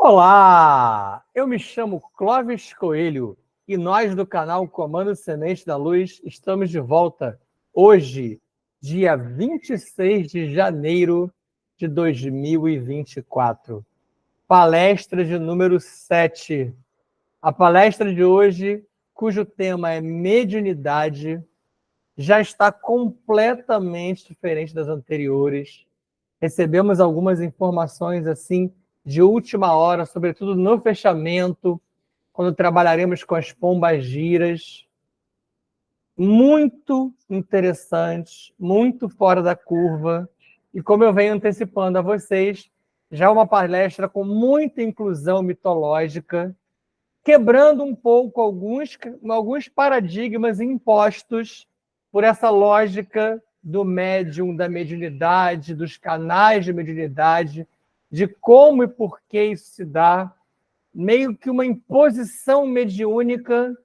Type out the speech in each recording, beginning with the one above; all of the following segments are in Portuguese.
Olá, eu me chamo Clóvis Coelho e nós do canal Comando Semente da Luz estamos de volta hoje, dia 26 de janeiro de 2024. Palestra de número 7. A palestra de hoje, cujo tema é mediunidade, já está completamente diferente das anteriores. Recebemos algumas informações assim de última hora, sobretudo no fechamento, quando trabalharemos com as pombagiras. Muito interessantes, muito fora da curva. E como eu venho antecipando a vocês, já uma palestra com muita inclusão mitológica, quebrando um pouco alguns paradigmas impostos por essa lógica do médium, da mediunidade, dos canais de mediunidade, de como e por que isso se dá, meio que uma imposição mediúnica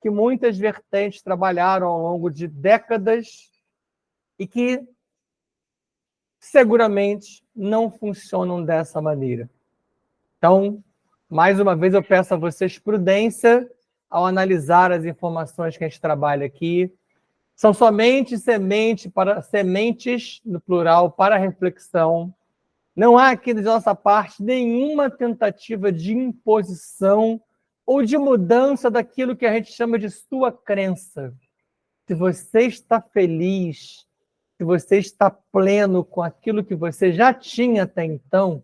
que muitas vertentes trabalharam ao longo de décadas e que seguramente não funcionam dessa maneira. Então, mais uma vez, eu peço a vocês prudência ao analisar as informações que a gente trabalha aqui. São somente sementes, no plural, para reflexão. Não há aqui, de nossa parte, nenhuma tentativa de imposição ou de mudança daquilo que a gente chama de sua crença. Se você está feliz, se você está pleno com aquilo que você já tinha até então,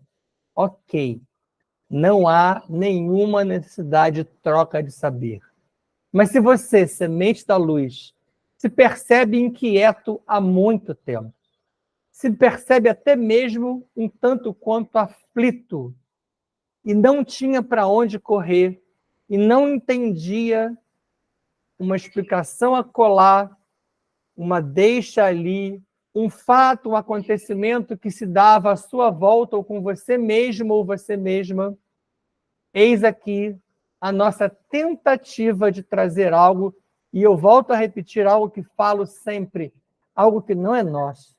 ok. Não há nenhuma necessidade de troca de saber. Mas se você, semente da luz, se percebe inquieto há muito tempo, se percebe até mesmo um tanto quanto aflito, e não tinha para onde correr, e não entendia uma explicação acolá, uma deixa ali, um fato, um acontecimento que se dava à sua volta, ou com você mesmo ou você mesma, eis aqui a nossa tentativa de trazer algo, e eu volto a repetir algo que falo sempre, algo que não é nosso,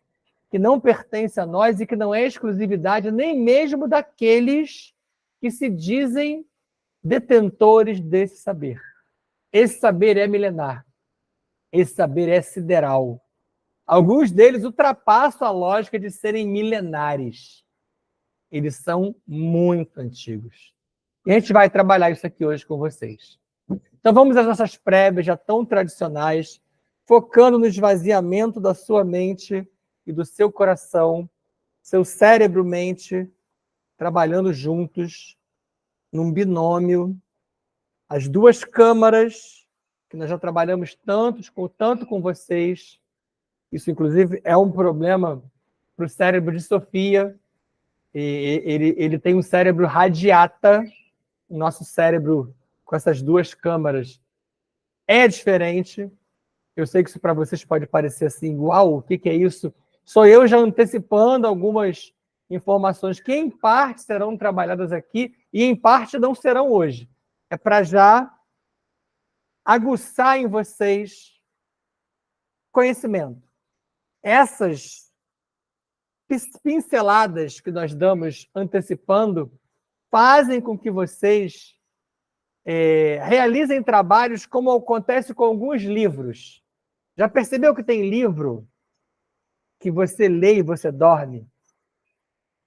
que não pertence a nós e que não é exclusividade nem mesmo daqueles que se dizem detentores desse saber. Esse saber é milenar, esse saber é sideral. Alguns deles ultrapassam a lógica de serem milenares. Eles são muito antigos. E a gente vai trabalhar isso aqui hoje com vocês. Então vamos às nossas prévias já tão tradicionais, focando no esvaziamento da sua mente e do seu coração, seu cérebro-mente, trabalhando juntos, num binômio. As duas câmaras, que nós já trabalhamos tanto com vocês. Isso, inclusive, é um problema para o cérebro de Sofia. Ele tem um cérebro radiata. O nosso cérebro, com essas duas câmaras, é diferente. Eu sei que isso para vocês pode parecer assim, uau, o que é isso? Sou eu já antecipando algumas informações que, em parte, serão trabalhadas aqui e, em parte, não serão hoje. É para já aguçar em vocês conhecimento. Essas pinceladas que nós damos antecipando fazem com que vocês realizem trabalhos como acontece com alguns livros. Já percebeu que tem livro que você lê e você dorme?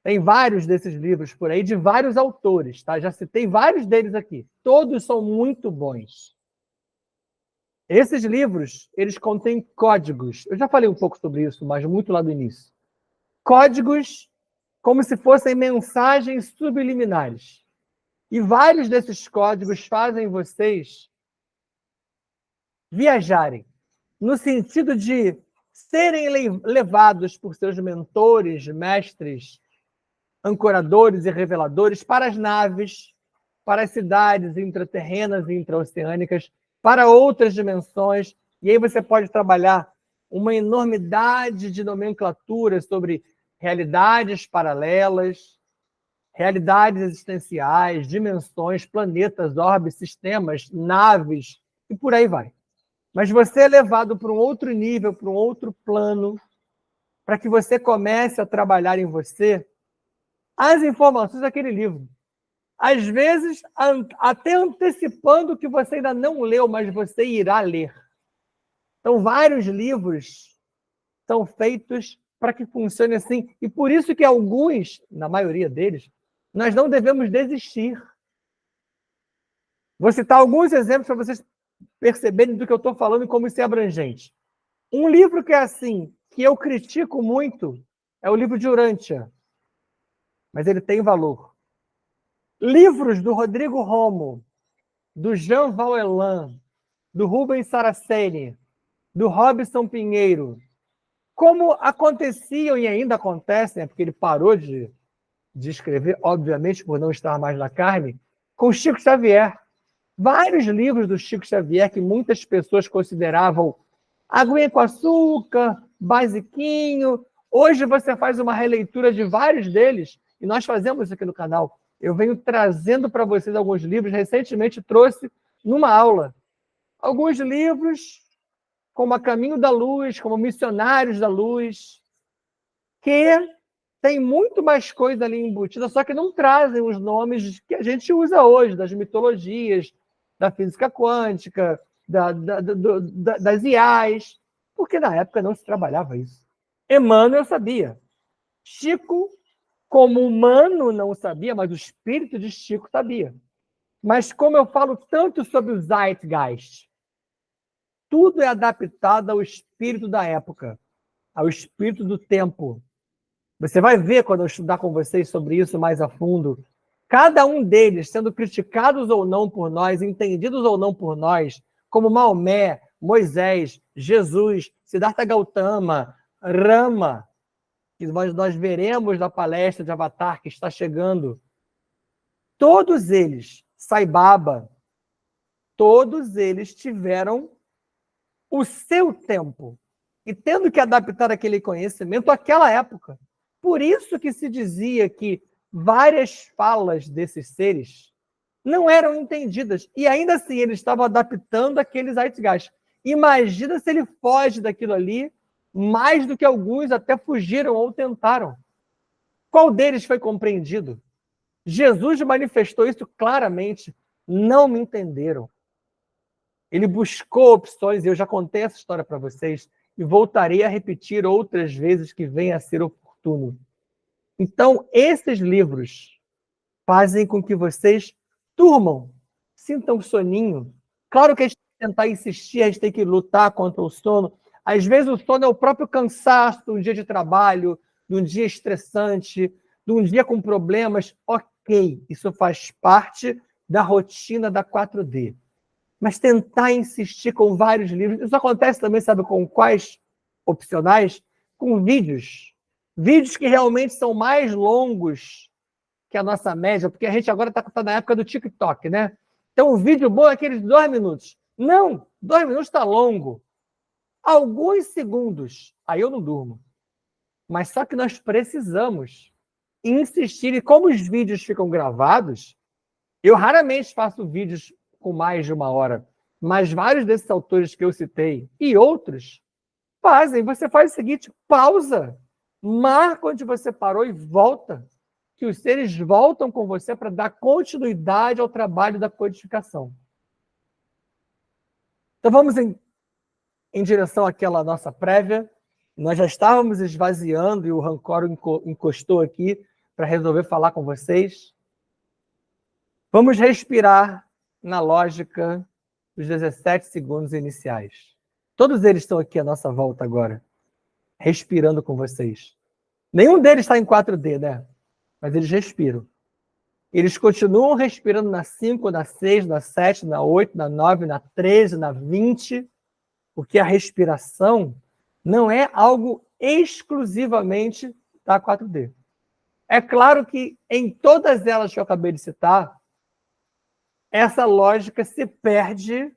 Tem vários desses livros por aí, de vários autores, tá? Já citei vários deles aqui. Todos são muito bons. Esses livros, eles contêm códigos. Eu já falei um pouco sobre isso, mas muito lá do início. Códigos como se fossem mensagens subliminares. E vários desses códigos fazem vocês viajarem, no sentido de serem levados por seus mentores, mestres, ancoradores e reveladores para as naves, para as cidades intraterrenas e intraoceânicas, para outras dimensões. E aí você pode trabalhar uma enormidade de nomenclaturas sobre realidades paralelas, realidades existenciais, dimensões, planetas, orbes, sistemas, naves, e por aí vai. Mas você é levado para um outro nível, para um outro plano, para que você comece a trabalhar em você as informações daquele livro. às vezes até antecipando o que você ainda não leu, mas você irá ler. Então, vários livros são feitos para que funcione assim. E por isso que alguns, na maioria deles, nós não devemos desistir. Vou citar alguns exemplos para vocês perceberem do que eu estou falando e como isso é abrangente. Um livro que é assim, que eu critico muito, é o livro de Urântia. Mas ele tem valor. Livros do Rodrigo Romo, do Jean Valjean, do Rubens Saraceni, do Robson Pinheiro, como aconteciam e ainda acontecem, porque ele parou de escrever, obviamente, por não estar mais na carne, com Chico Xavier. Vários livros do Chico Xavier que muitas pessoas consideravam aguinha com açúcar, basiquinho. Hoje você faz uma releitura de vários deles, e nós fazemos isso aqui no canal. Eu venho trazendo para vocês alguns livros, recentemente trouxe numa aula. Alguns livros, como A Caminho da Luz, como Missionários da Luz, que tem muito mais coisa ali embutida, só que não trazem os nomes que a gente usa hoje, das mitologias, da física quântica, das IAs, porque na época não se trabalhava isso. Emmanuel sabia. Chico, como humano, não sabia, mas o espírito de Chico sabia. Mas como eu falo tanto sobre o Zeitgeist, tudo é adaptado ao espírito da época, ao espírito do tempo. Você vai ver, quando eu estudar com vocês sobre isso mais a fundo, cada um deles sendo criticados ou não por nós, entendidos ou não por nós, como Maomé, Moisés, Jesus, Siddhartha Gautama, Rama, que nós veremos na palestra de Avatar que está chegando. Todos eles, Sai Baba, todos eles tiveram o seu tempo e tendo que adaptar aquele conhecimento àquela época. Por isso que se dizia que várias falas desses seres não eram entendidas. E ainda assim, ele estava adaptando aqueles Zeitgeist. Imagina se ele foge daquilo ali, mais do que alguns até fugiram ou tentaram. Qual deles foi compreendido? Jesus manifestou isso claramente. Não me entenderam. Ele buscou opções, e eu já contei essa história para vocês, e voltarei a repetir outras vezes que venha a ser oportuno. Então, esses livros fazem com que vocês durmam, sintam soninho. Claro que a gente tem que tentar insistir, a gente tem que lutar contra o sono. Às vezes o sono é o próprio cansaço de um dia de trabalho, de um dia estressante, de um dia com problemas. Ok, isso faz parte da rotina da 4D. Mas tentar insistir com vários livros, isso acontece também, sabe com quais opcionais? Com vídeos. Vídeos que realmente são mais longos que a nossa média, porque a gente agora está na época do TikTok, né? Então, o vídeo bom é aqueles 2 minutos. Não, 2 minutos está longo. Alguns segundos, aí eu não durmo. Mas só que nós precisamos insistir, e como os vídeos ficam gravados, eu raramente faço vídeos com mais de 1 hora, mas vários desses autores que eu citei e outros fazem. Você faz o seguinte, pausa, marca onde você parou e volta, que os seres voltam com você para dar continuidade ao trabalho da codificação. Então vamos em direção àquela nossa prévia. Nós já estávamos esvaziando e o Rancor encostou aqui para resolver falar com vocês. Vamos respirar na lógica dos 17 segundos iniciais. Todos eles estão aqui à nossa volta agora, respirando com vocês. Nenhum deles está em 4D, né? Mas eles respiram. Eles continuam respirando na 5, na 6, na 7, na 8, na 9, na 13, na 20, porque a respiração não é algo exclusivamente da 4D. É claro que em todas elas que eu acabei de citar, essa lógica se perde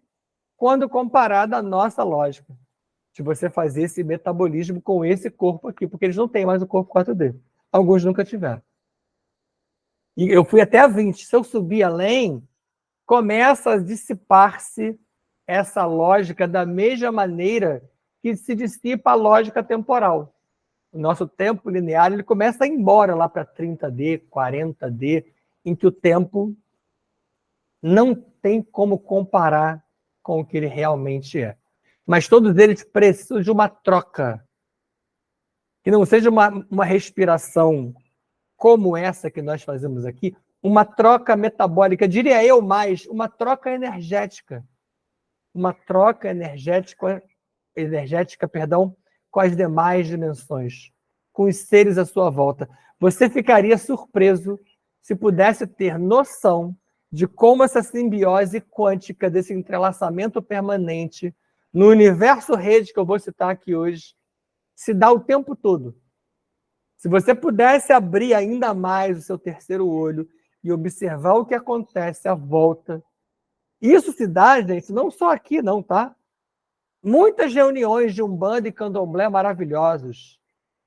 quando comparada à nossa lógica, de você fazer esse metabolismo com esse corpo aqui, porque eles não têm mais o corpo 4D. Alguns nunca tiveram. E eu fui até a 20. Se eu subir além, começa a dissipar-se essa lógica da mesma maneira que se dissipa a lógica temporal. O nosso tempo linear ele começa a ir embora lá para 30D, 40D, em que o tempo não tem como comparar com o que ele realmente é. Mas todos eles precisam de uma troca, que não seja uma respiração como essa que nós fazemos aqui, uma troca metabólica, diria eu mais, uma troca energética. Uma troca energética, perdão, com as demais dimensões, com os seres à sua volta. Você ficaria surpreso se pudesse ter noção de como essa simbiose quântica, desse entrelaçamento permanente, no universo rede que eu vou citar aqui hoje, se dá o tempo todo. Se você pudesse abrir ainda mais o seu terceiro olho e observar o que acontece à volta, isso se dá, gente, não só aqui, não, tá? Muitas reuniões de Umbanda e Candomblé maravilhosos,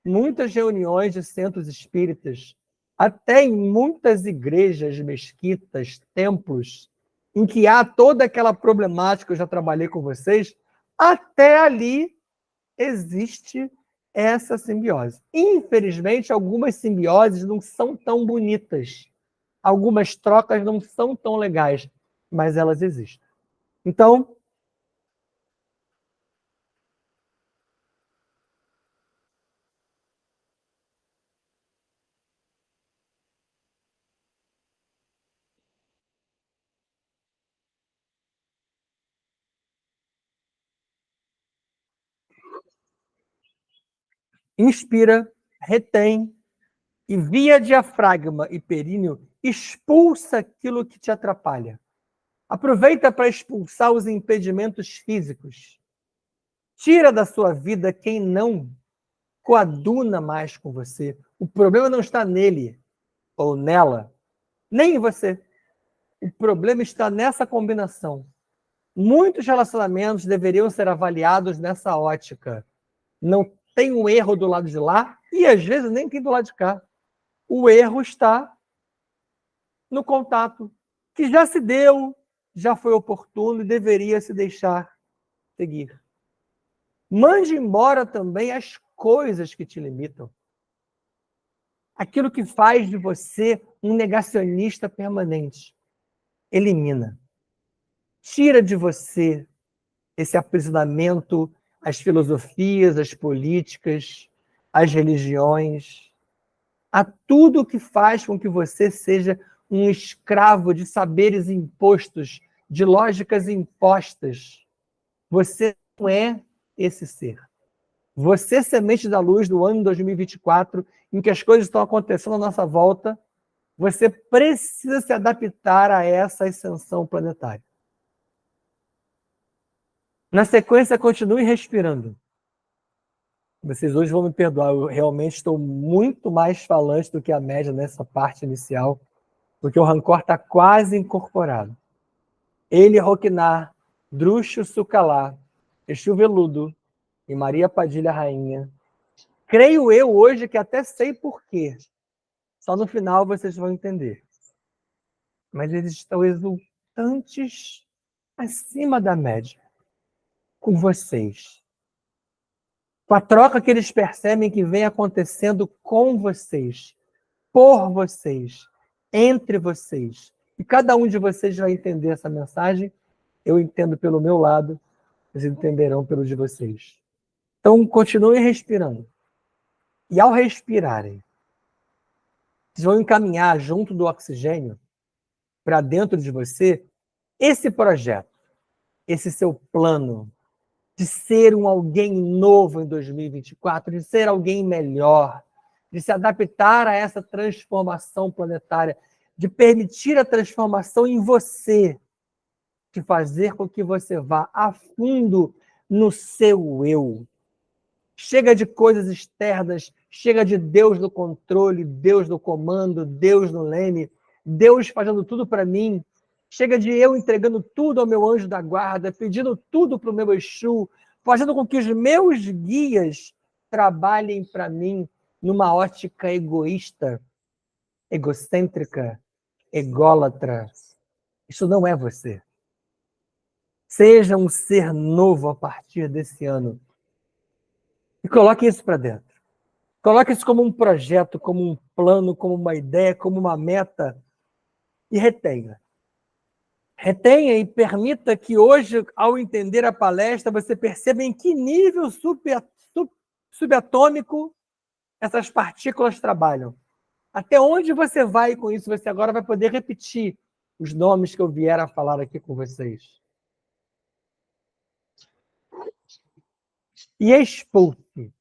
muitas reuniões de centros espíritas, até em muitas igrejas, mesquitas, templos, em que há toda aquela problemática, eu já trabalhei com vocês, até ali existe essa simbiose. Infelizmente, algumas simbioses não são tão bonitas, algumas trocas não são tão legais, mas elas existem. Então, inspira, retém, e via diafragma e períneo, expulsa aquilo que te atrapalha. Aproveita para expulsar os impedimentos físicos. Tira da sua vida quem não coaduna mais com você. O problema não está nele ou nela, nem em você. O problema está nessa combinação. Muitos relacionamentos deveriam ser avaliados nessa ótica. Não tem um erro do lado de lá e às vezes nem tem do lado de cá. O erro está no contato, que já se deu, já foi oportuno e deveria se deixar seguir. Mande embora também as coisas que te limitam. Aquilo que faz de você um negacionista permanente. Elimina. Tira de você esse aprisionamento às filosofias, às políticas, às religiões, a tudo que faz com que você seja um escravo de saberes impostos, de lógicas impostas. Você não é esse ser. Você, é semente da luz do ano 2024, em que as coisas estão acontecendo à nossa volta, você precisa se adaptar a essa ascensão planetária. Na sequência, continue respirando. Vocês hoje vão me perdoar, eu realmente estou muito mais falante do que a média nessa parte inicial, porque o rancor está quase incorporado. Ele, Roquinar, Druxo Sucalá, Exu Veludo e Maria Padilha Rainha. Creio eu hoje que até sei por quê. Só no final vocês vão entender. Mas eles estão exultantes acima da média com vocês. Com a troca que eles percebem que vem acontecendo com vocês, por vocês, entre vocês. E cada um de vocês vai entender essa mensagem. Eu entendo pelo meu lado, eles entenderão pelo de vocês. Então, continuem respirando. E ao respirarem, vocês vão encaminhar junto do oxigênio para dentro de você esse projeto, esse seu plano de ser um alguém novo em 2024, de ser alguém melhor, de se adaptar a essa transformação planetária, de permitir a transformação em você, de fazer com que você vá a fundo no seu eu. Chega de coisas externas, chega de Deus no controle, Deus no comando, Deus no leme, Deus fazendo tudo para mim. Chega de eu entregando tudo ao meu anjo da guarda, pedindo tudo para o meu Exu, fazendo com que os meus guias trabalhem para mim numa ótica egoísta, egocêntrica, ególatra. Isso não é você. Seja um ser novo a partir desse ano. E coloque isso para dentro. Coloque isso como um projeto, como um plano, como uma ideia, como uma meta. E retenha. Retenha e permita que hoje, ao entender a palestra, você perceba em que nível subatômico essas partículas trabalham. Até onde você vai com isso? Você agora vai poder repetir os nomes que eu vier a falar aqui com vocês. E expulse.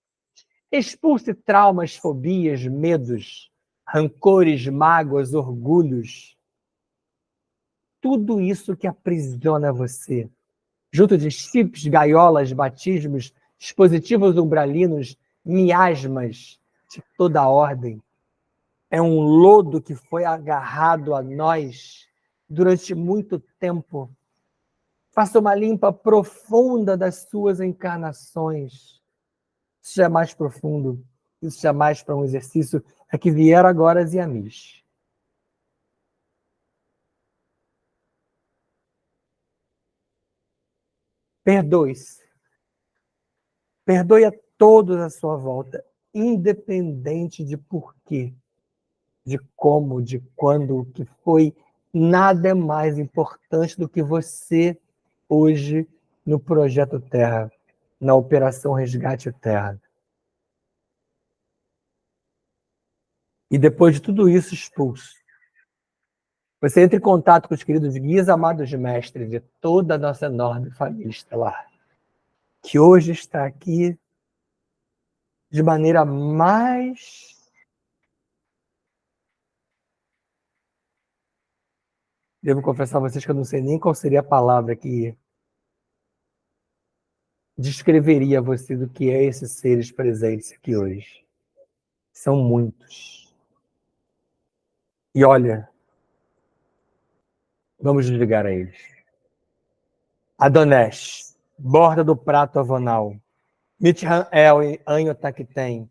Expulse traumas, fobias, medos, rancores, mágoas, orgulhos. Tudo isso que aprisiona você. Junto de chips, gaiolas, batismos, dispositivos umbralinos, miasmas de toda a ordem. É um lodo que foi agarrado a nós durante muito tempo. Faça uma limpa profunda das suas encarnações. Isso já é mais profundo. Isso já é mais para um exercício. É que vieram agora as Yamis. Perdoe-se. Perdoe a todos à sua volta, independente de porquê, de como, de quando, o que foi. Nada é mais importante do que você hoje no Projeto Terra, na Operação Resgate Terra. E depois de tudo isso expulso, você entra em contato com os queridos guias amados mestres de toda a nossa enorme família estelar, que hoje está aqui de maneira mais... Devo confessar a vocês que eu não sei nem qual seria a palavra que descreveria você do que é esses seres presentes aqui hoje. São muitos. E olha, vamos desligar a eles. Adonesh, borda do prato avonal. Mitran El e Anho Takten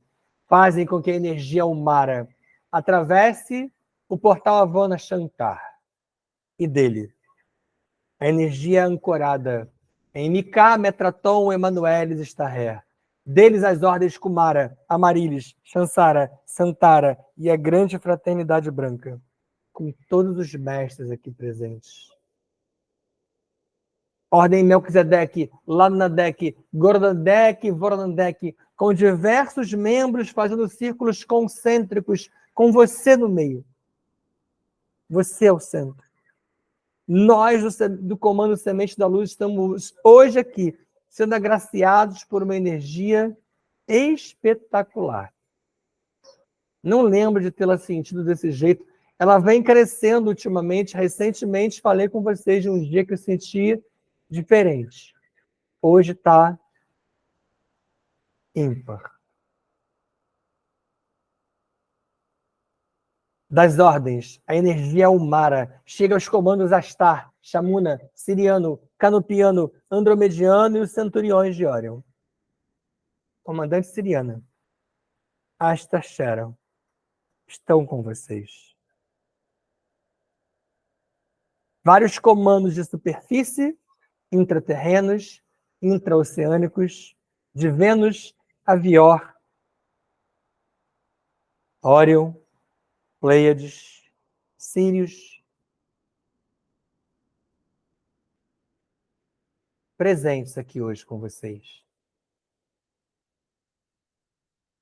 fazem com que a energia humana atravesse o portal Avona Shankar. E dele, a energia ancorada em Mika, Metraton, Emanuelis, Starré. Deles as ordens Kumara, Amarilis, Chansara, Santara e a grande fraternidade branca, com todos os mestres aqui presentes. Ordem Melquisedeque, Lamnadek, Gordandek, Voronandek, com diversos membros fazendo círculos concêntricos, com você no meio. Você é o centro. Nós, do Comando Semente da Luz, estamos hoje aqui, sendo agraciados por uma energia espetacular. Não lembro de tê-la sentido desse jeito. Ela vem crescendo ultimamente. Recentemente falei com vocês de um dia que eu senti diferente. Hoje está ímpar. Das ordens, a energia Umara chega aos comandos Astar, Shamuna, Siriano, Canopiano, Andromediano e os Centuriões de Orion. Comandante Siriana, Asta Sharon, estão com vocês. Vários comandos de superfície, intraterrenos, intraoceânicos, de Vênus a Vior, Orion, Pleiades, Sírios, presentes aqui hoje com vocês.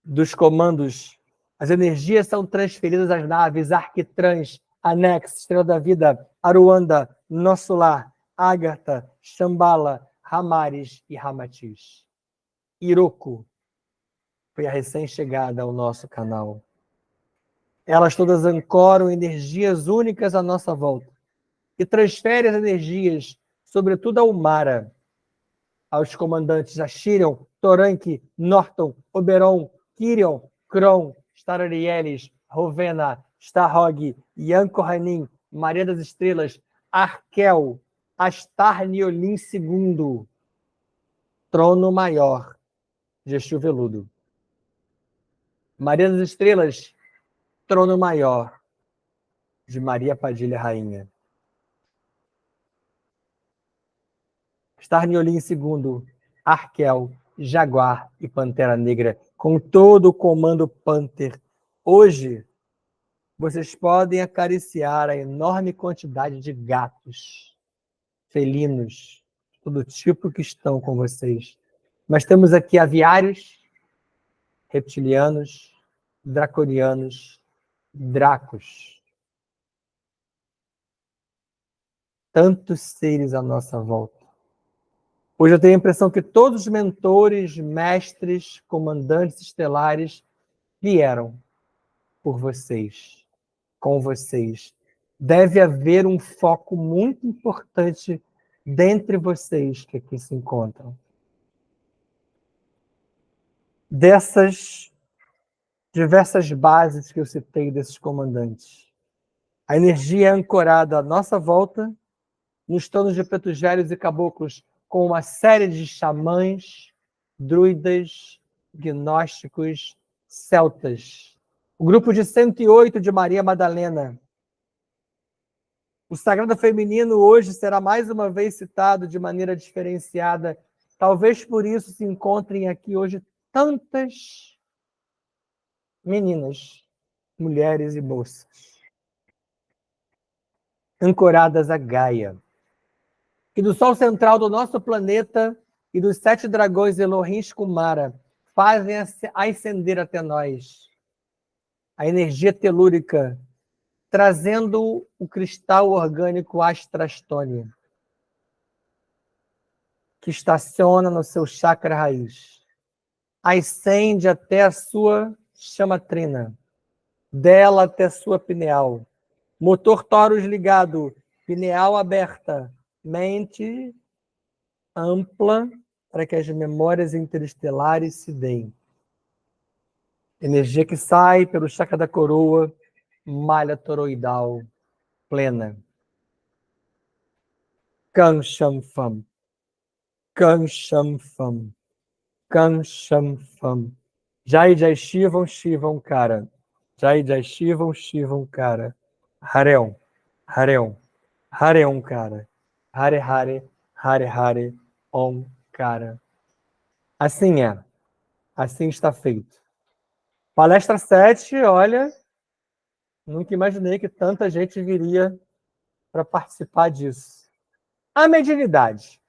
Dos comandos, as energias são transferidas às naves Arquitrans, Anex, Estrela da Vida, Aruanda, Nosso Lar, Ágata, Shambhala, Ramares e Ramatiz. Iroko foi a recém-chegada ao nosso canal. Elas todas ancoram energias únicas à nossa volta e transferem as energias, sobretudo ao Mara, aos comandantes Ashirion, Toranque, Norton, Oberon, Kirion, Kron, Stararielis, Rovena, Starhog, Yankohanin, Maria das Estrelas, Arkel, Astarniolin II, Trono Maior de Exu Veludo. Maria das Estrelas, Trono Maior de Maria Padilha Rainha. Starniolin II, Arkel, Jaguar e Pantera Negra, com todo o comando Panther. Hoje, vocês podem acariciar a enorme quantidade de gatos, felinos, todo tipo que estão com vocês. Mas temos aqui aviários, reptilianos, draconianos, dracos. Tantos seres à nossa volta. Hoje eu tenho a impressão que todos os mentores, mestres, comandantes estelares vieram por vocês, com vocês. Deve haver um foco muito importante dentre vocês que aqui se encontram. Dessas diversas bases que eu citei desses comandantes. A energia é ancorada à nossa volta, nos tonos de petugélios e caboclos, com uma série de xamãs, druidas, gnósticos, celtas. O grupo de 108 de Maria Madalena. O sagrado feminino hoje será mais uma vez citado de maneira diferenciada. Talvez por isso se encontrem aqui hoje tantas meninas, mulheres e moças, ancoradas a Gaia. Que do sol central do nosso planeta e dos 7 dragões Elohim Kumara fazem ascender até nós a energia telúrica, trazendo o cristal orgânico Astrastônia, que estaciona no seu chakra raiz. Ascende até a sua chamatrina, dela até a sua pineal. Motor Taurus ligado, pineal aberta, mente ampla para que as memórias interestelares se deem. Energia que sai pelo chakra da coroa, malha toroidal plena. Kan Sham Fam. Kan Sham Fam. Kan Sham Fam. Jai Jai Shivam Shivam Kara. Jai Jai Shivam Shivam Kara. Hareon. Hareon. Hareon Kara. Hare Hare. Hare Hare. Om Kara. Assim é. Assim está feito. Palestra 7, olha, nunca imaginei que tanta gente viria para participar disso. A mediunidade.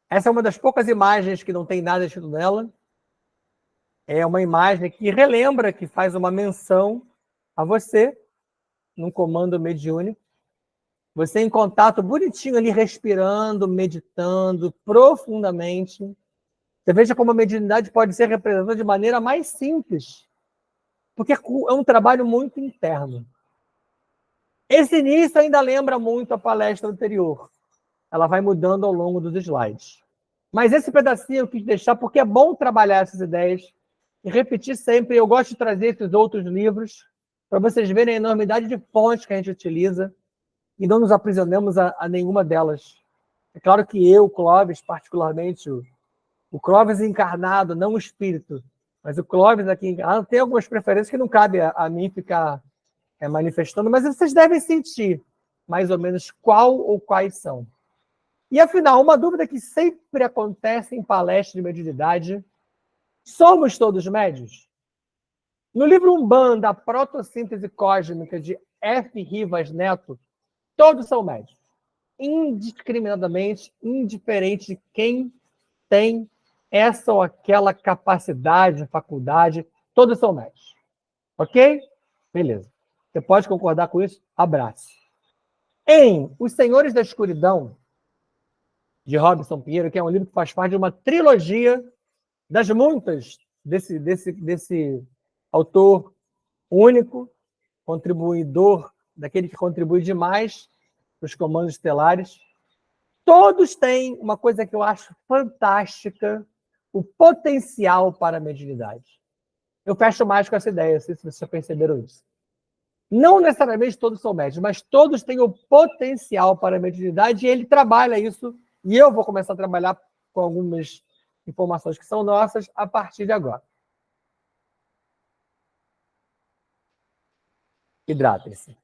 Essa é uma das poucas imagens que não tem nada escrito nela. É uma imagem que relembra, que faz uma menção a você, num comando mediúnico. Você em contato bonitinho ali, respirando, meditando profundamente. Você veja como a mediunidade pode ser representada de maneira mais simples, porque é um trabalho muito interno. Esse início ainda lembra muito a palestra anterior. Ela vai mudando ao longo dos slides. Mas esse pedacinho eu quis deixar porque é bom trabalhar essas ideias e repetir sempre. Eu gosto de trazer esses outros livros para vocês verem a enormidade de fontes que a gente utiliza e não nos aprisionemos a nenhuma delas. É claro que eu, Clóvis, particularmente, o Clóvis encarnado, não o espírito, mas o Clóvis aqui encarnado, tem algumas preferências que não cabe a mim ficar manifestando, mas vocês devem sentir mais ou menos qual ou quais são. E, afinal, uma dúvida que sempre acontece em palestras de mediunidade: somos todos médios? No livro Umbanda, a protossíntese cósmica de F. Rivas Neto, todos são médios. Indiscriminadamente, indiferente de quem tem essa ou aquela capacidade, faculdade, todos são médios. Ok? Beleza. Você pode concordar com isso? Abraço. Em Os Senhores da Escuridão, de Robson Pinheiro, que é um livro que faz parte de uma trilogia das muitas desse autor único, contribuidor, daquele que contribui demais para os comandos estelares. Todos têm uma coisa que eu acho fantástica, o potencial para a mediunidade. Eu fecho mais com essa ideia, não sei se vocês já perceberam isso. Não necessariamente todos são médios, mas todos têm o potencial para a mediunidade e ele trabalha isso, e eu vou começar a trabalhar com algumas informações que são nossas a partir de agora. Hidratem-se.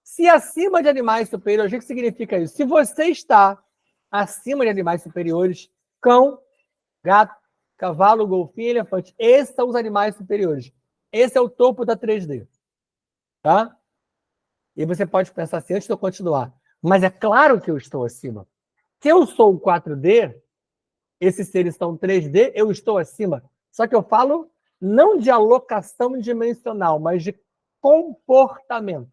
Se acima de animais superiores, o que significa isso? Se você está acima de animais superiores, cão, gato, cavalo, golfinho, elefante, esses são os animais superiores. Esse é o topo da 3D. Tá? E você pode pensar assim, antes de eu continuar, mas é claro que eu estou acima. Se eu sou o 4D, esses seres são 3D, eu estou acima. Só que eu falo não de alocação dimensional, mas de comportamento.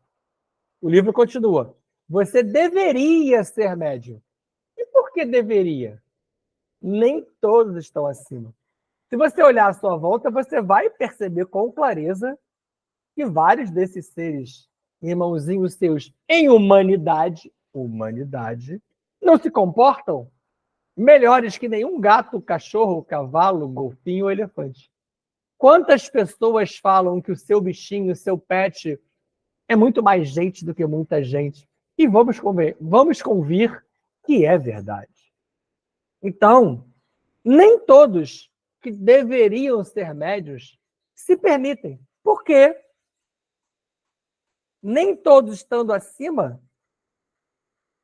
O livro continua. Você deveria ser médium. E por que deveria? Nem todos estão acima. Se você olhar à sua volta, você vai perceber com clareza que vários desses seres, irmãozinhos seus, em humanidade, não se comportam melhores que nenhum gato, cachorro, cavalo, golfinho ou elefante. Quantas pessoas falam que o seu bichinho, o seu pet, é muito mais gente do que muita gente? E vamos convir que é verdade. Então, nem todos que deveriam ser médios se permitem. Por quê? Nem todos estando acima,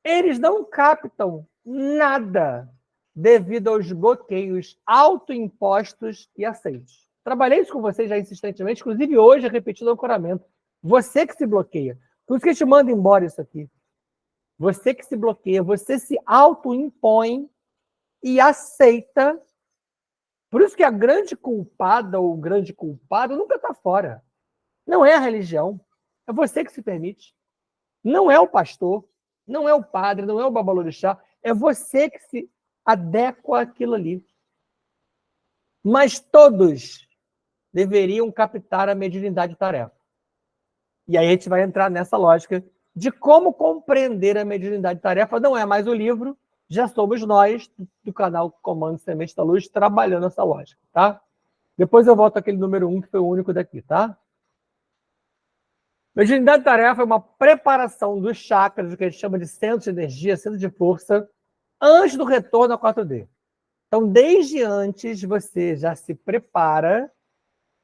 eles não captam nada devido aos bloqueios autoimpostos e aceitos. Trabalhei isso com vocês já insistentemente, inclusive hoje, repetindo o ancoramento. Você que se bloqueia. Por isso que eu te mando embora isso aqui. Você que se bloqueia, você se autoimpõe e aceita. Por isso que a grande culpada ou o grande culpado nunca está fora. Não é a religião. É você que se permite. Não é o pastor, não é o padre, não é o babalorixá. É você que se adequa àquilo ali. Mas todos deveriam captar a mediunidade tarefa. E aí a gente vai entrar nessa lógica de como compreender a mediunidade tarefa. Não é mais o livro, já somos nós, do canal Comando Semente da Luz, trabalhando essa lógica, tá? Depois eu volto àquele número 1, que foi o único daqui, tá? Mediunidade tarefa é uma preparação dos chakras, o que a gente chama de centro de energia, centro de força, antes do retorno a 4D. Então, desde antes, você já se prepara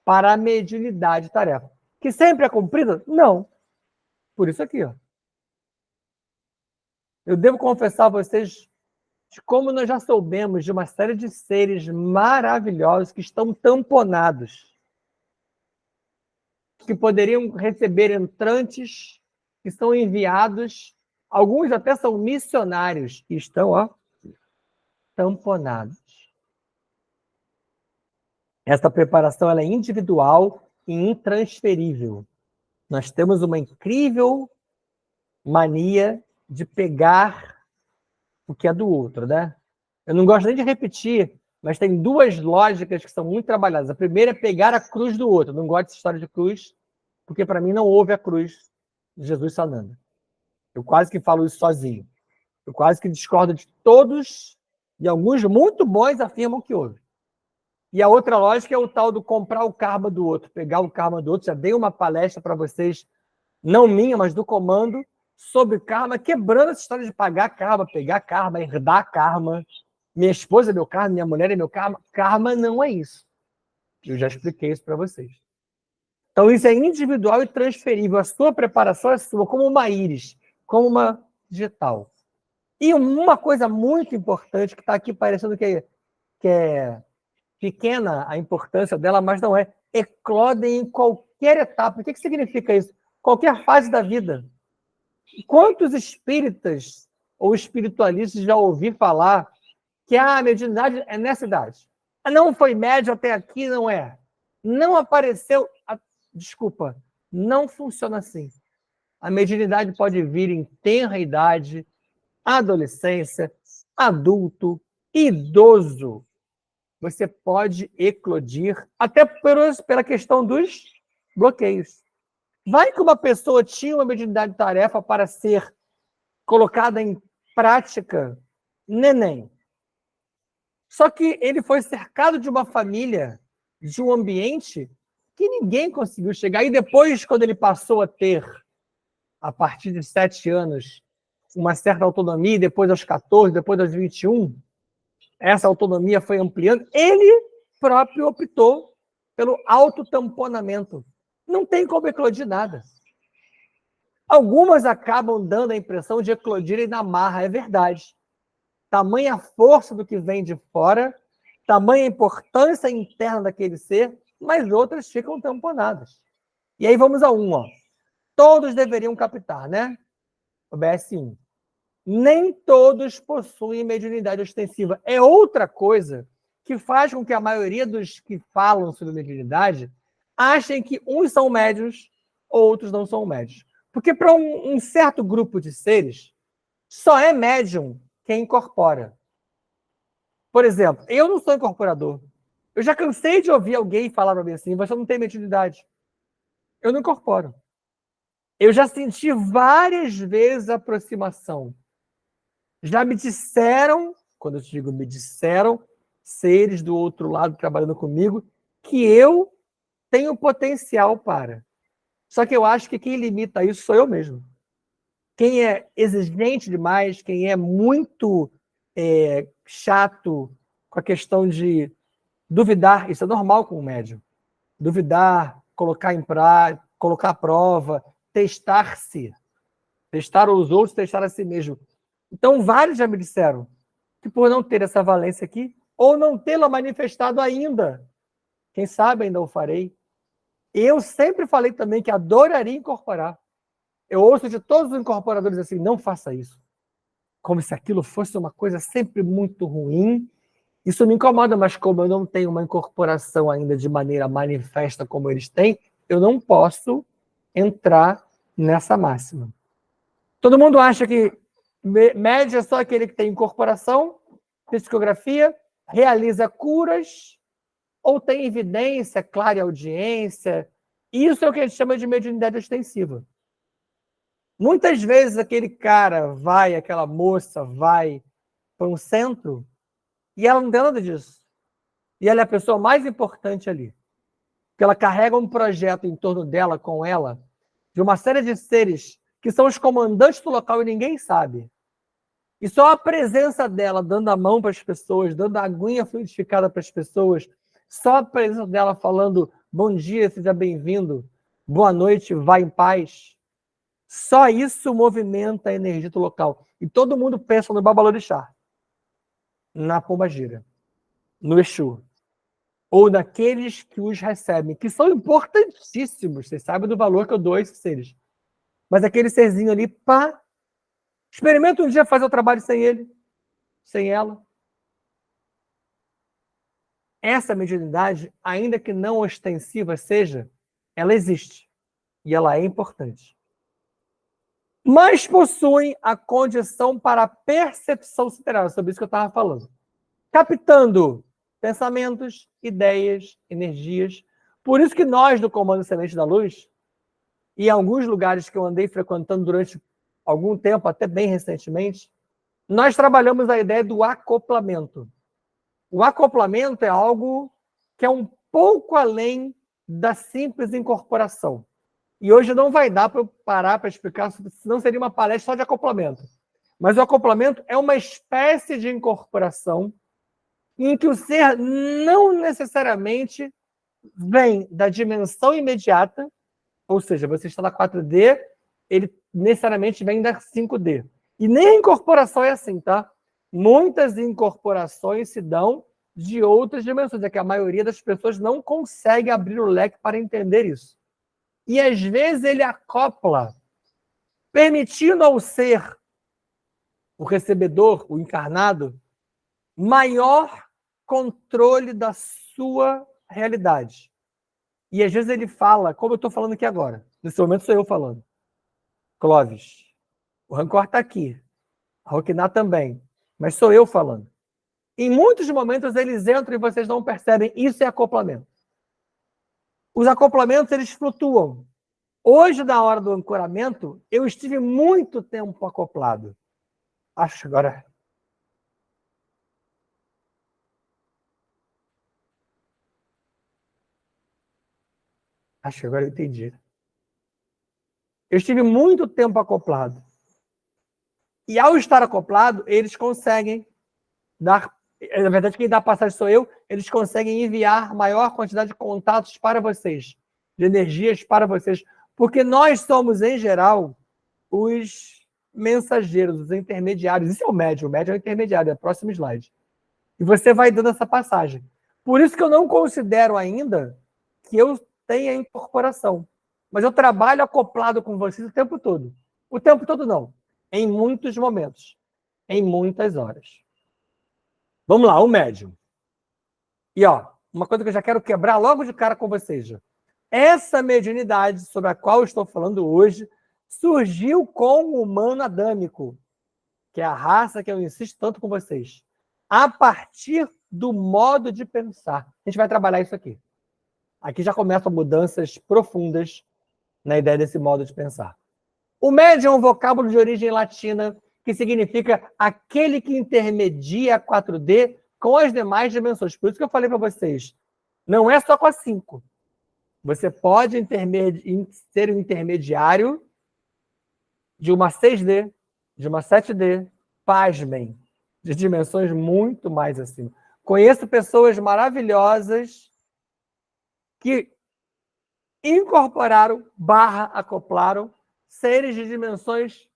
para a mediunidade tarefa. Que sempre é cumprida? Não. Por isso aqui, ó. Eu devo confessar a vocês de como nós já soubemos de uma série de seres maravilhosos que estão tamponados, que poderiam receber entrantes, que são enviados, alguns até são missionários, que estão, ó, tamponados. Essa preparação ela é individual e intransferível. Nós temos uma incrível mania de pegar o que é do outro, né? Eu não gosto nem de repetir, mas tem duas lógicas que são muito trabalhadas. A primeira é pegar a cruz do outro. Eu não gosto dessa história de cruz, porque para mim não houve a cruz de Jesus Sananda. Eu quase que falo isso sozinho. Eu quase que discordo de todos, e alguns muito bons afirmam que houve. E a outra lógica é o tal do comprar o karma do outro, pegar o karma do outro. Já dei uma palestra para vocês, não minha, mas do comando, sobre karma, quebrando essa história de pagar karma, pegar karma, herdar karma. Minha esposa é meu karma, minha mulher é meu karma. Karma não é isso. Eu já expliquei isso para vocês. Então isso é individual e transferível. A sua preparação é sua, como uma íris, como uma digital. E uma coisa muito importante que está aqui parecendo que é pequena a importância dela, mas não é. Eclodem em qualquer etapa. O que significa isso? Qualquer fase da vida. Quantos espíritas ou espiritualistas já ouvi falar que a mediunidade é nessa idade? Não foi médio até aqui, não é. Não apareceu... Desculpa, não funciona assim. A mediunidade pode vir em tenra idade, adolescência, adulto, idoso. Você pode eclodir, até pela questão dos bloqueios. Vai que uma pessoa tinha uma mediunidade de tarefa para ser colocada em prática, neném. Só que ele foi cercado de uma família, de um ambiente que ninguém conseguiu chegar. E depois, quando ele passou a ter, a partir de 7 anos, uma certa autonomia, depois aos 14, depois aos 21, essa autonomia foi ampliando, ele próprio optou pelo autotamponamento. Não tem como eclodir nada. Algumas acabam dando a impressão de eclodirem na marra, é verdade. Tamanha força do que vem de fora, tamanha importância interna daquele ser, mas outras ficam tamponadas. E aí vamos a um, ó. todos deveriam captar, né? O BS1. Nem todos possuem mediunidade ostensiva. É outra coisa que faz com que a maioria dos que falam sobre mediunidade achem que uns são médiuns, outros não são médiuns. Porque para um certo grupo de seres, só é médium quem incorpora. Por exemplo, eu não sou incorporador. Eu já cansei de ouvir alguém falar para mim assim, você não tem mediunidade. Eu não incorporo. Eu já senti várias vezes a aproximação. Já me disseram, quando eu digo me disseram, seres do outro lado trabalhando comigo, que eu tenho potencial para. Só que eu acho que quem limita isso sou eu mesmo. Quem é exigente demais, quem é muito chato com a questão de duvidar, isso é normal com o médium. Duvidar, colocar em prática, colocar à prova, testar-se. Testar os outros, testar a si mesmo. Então, vários já me disseram que por não ter essa valência aqui, ou não tê-la manifestado ainda, quem sabe ainda o farei. Eu sempre falei também que adoraria incorporar. Eu ouço de todos os incorporadores assim, não faça isso. Como se aquilo fosse uma coisa sempre muito ruim. Isso me incomoda, mas como eu não tenho uma incorporação ainda de maneira manifesta como eles têm, eu não posso entrar nessa máxima. Todo mundo acha que médium é só aquele que tem incorporação, psicografia, realiza curas, ou tem evidência, clara audiência. Isso é o que a gente chama de mediunidade ostensiva. Muitas vezes aquele cara vai, aquela moça vai para um centro e ela não tem nada disso. E ela é a pessoa mais importante ali. Porque ela carrega um projeto em torno dela, com ela, de uma série de seres que são os comandantes do local e ninguém sabe. E só a presença dela dando a mão para as pessoas, dando a aguinha fluidificada para as pessoas, só a presença dela falando bom dia, seja bem-vindo, boa noite, vá em paz. Só isso movimenta a energia do local. E todo mundo pensa no Babalorixá, na Pombagira, no Exu, ou naqueles que os recebem, que são importantíssimos. Vocês sabem do valor que eu dou a esses seres. Mas aquele serzinho ali, pá, experimenta um dia fazer o trabalho sem ele, sem ela. Essa mediunidade, ainda que não ostensiva seja, ela existe. E ela é importante. Mas possuem a condição para a percepção sideral, sobre isso que eu estava falando. Captando pensamentos, ideias, energias. Por isso que nós, do Comando Celeste da Luz, e em alguns lugares que eu andei frequentando durante algum tempo, até bem recentemente, nós trabalhamos a ideia do acoplamento. O acoplamento é algo que é um pouco além da simples incorporação. E hoje não vai dar para eu parar para explicar, senão seria uma palestra só de acoplamento. Mas o acoplamento é uma espécie de incorporação em que o ser não necessariamente vem da dimensão imediata, ou seja, você está na 4D, ele necessariamente vem da 5D. E nem a incorporação é assim, tá? Muitas incorporações se dão de outras dimensões, é que a maioria das pessoas não consegue abrir o leque para entender isso. E às vezes ele acopla, permitindo ao ser, o recebedor, o encarnado, maior controle da sua realidade. E às vezes ele fala, como eu estou falando aqui agora, nesse momento sou eu falando. Clóvis, o Rancor está aqui, a Roquiná também, mas sou eu falando. Em muitos momentos eles entram e vocês não percebem, isso é acoplamento. Os acoplamentos, eles flutuam. Hoje, na hora do ancoramento, eu estive muito tempo acoplado. Acho que agora... Acho que agora eu entendi. Eu estive muito tempo acoplado. E ao estar acoplado, eles conseguem dar... Na verdade, quem dá a passagem sou eu. Eles conseguem enviar maior quantidade de contatos para vocês, de energias para vocês. Porque nós somos, em geral, os mensageiros, os intermediários. Isso é o médium é o intermediário, é o próximo slide. E você vai dando essa passagem. Por isso que eu não considero ainda que eu tenha incorporação. mas eu trabalho acoplado com vocês o tempo todo. O tempo todo não. Em muitos momentos. Em muitas horas. Vamos lá, o médium. E, uma coisa que eu já quero quebrar logo de cara com vocês. Já. Essa mediunidade sobre a qual eu estou falando hoje surgiu com o humano adâmico, que é a raça que eu insisto tanto com vocês, a partir do modo de pensar. A gente vai trabalhar isso aqui. Aqui já começam mudanças profundas na ideia desse modo de pensar. O médium é um vocábulo de origem latina que significa aquele que intermedia a 4D com as demais dimensões. Por isso que eu falei para vocês, não é só com a 5. Você pode ser um intermediário de uma 6D, de uma 7D, pasmem, de dimensões muito mais acima. Conheço pessoas maravilhosas que incorporaram, acoplaram, seres de dimensões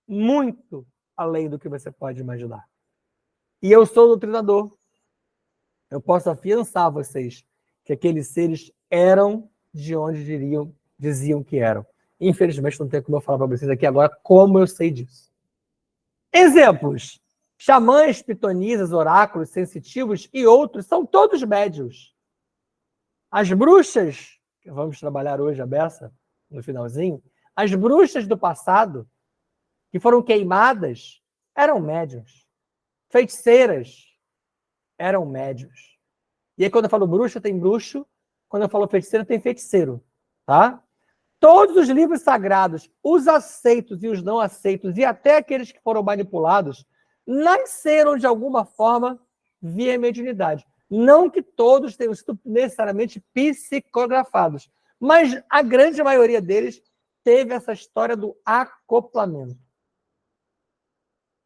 muito além do que você pode imaginar. E eu sou doutrinador. Eu posso afiançar vocês que aqueles seres eram de onde diziam que eram. Infelizmente, não tem como eu falar para vocês aqui agora como eu sei disso. Exemplos. Xamãs, pitonisas, oráculos, sensitivos e outros são todos médios. As bruxas, que vamos trabalhar hoje a beça, no finalzinho, as bruxas do passado, que foram queimadas, eram médios. Feiticeiras eram médios. E aí, quando eu falo bruxa, tem bruxo. Quando eu falo feiticeiro, tem feiticeiro. Tá? Todos os livros sagrados, os aceitos e os não aceitos, e até aqueles que foram manipulados, nasceram de alguma forma via mediunidade. Não que todos tenham sido necessariamente psicografados, mas a grande maioria deles teve essa história do acoplamento.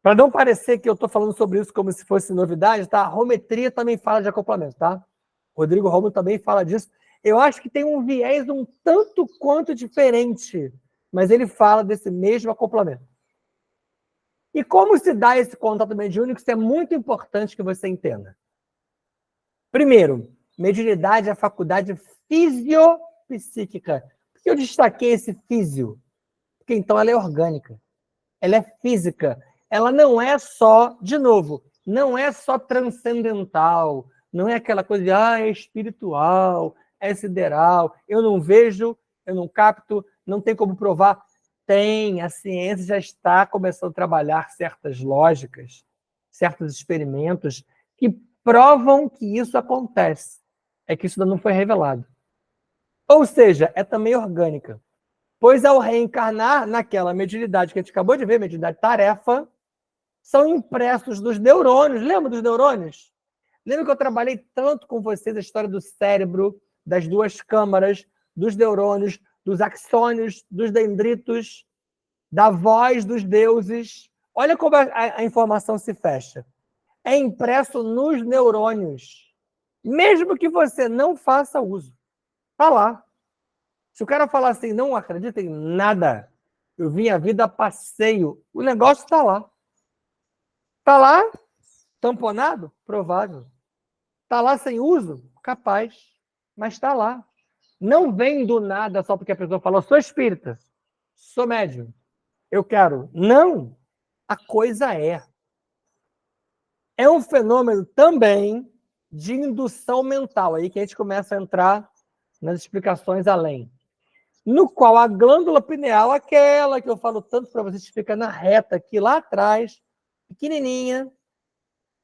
Para não parecer que eu estou falando sobre isso como se fosse novidade, tá? A Rometria também fala de acoplamento, tá? Rodrigo Romo também fala disso. Eu acho que tem um viés um tanto quanto diferente, mas ele fala desse mesmo acoplamento. E como se dá esse contato mediúnico? Isso é muito importante que você entenda. Primeiro, mediunidade é a faculdade fisiopsíquica. Por que eu destaquei esse físio? Porque então ela é orgânica. Ela é física. Ela não é só, de novo, não é só transcendental, não é aquela coisa de, é espiritual, é sideral, eu não vejo, eu não capto, não tem como provar. Tem, a ciência já está começando a trabalhar certas lógicas, certos experimentos que provam que isso acontece. É que isso ainda não foi revelado. Ou seja, é também orgânica. Pois ao reencarnar naquela mediunidade que a gente acabou de ver, mediunidade tarefa, são impressos dos neurônios. Lembra dos neurônios? Lembra que eu trabalhei tanto com vocês a história do cérebro, das duas câmaras, dos neurônios, dos axônios, dos dendritos, da voz dos deuses. Olha como a informação se fecha. É impresso nos neurônios. Mesmo que você não faça uso. Está lá. Se o cara falar assim, não acredita em nada, eu vim a vida a passeio, o negócio está lá. Está lá, tamponado? Provável. Está lá sem uso? Capaz. Mas está lá. Não vem do nada só porque a pessoa falou, sou espírita, sou médium, eu quero. Não. A coisa é. É um fenômeno também de indução mental, aí que a gente começa a entrar nas explicações além. No qual a glândula pineal, aquela que eu falo tanto para vocês, fica na reta aqui lá atrás, pequenininha,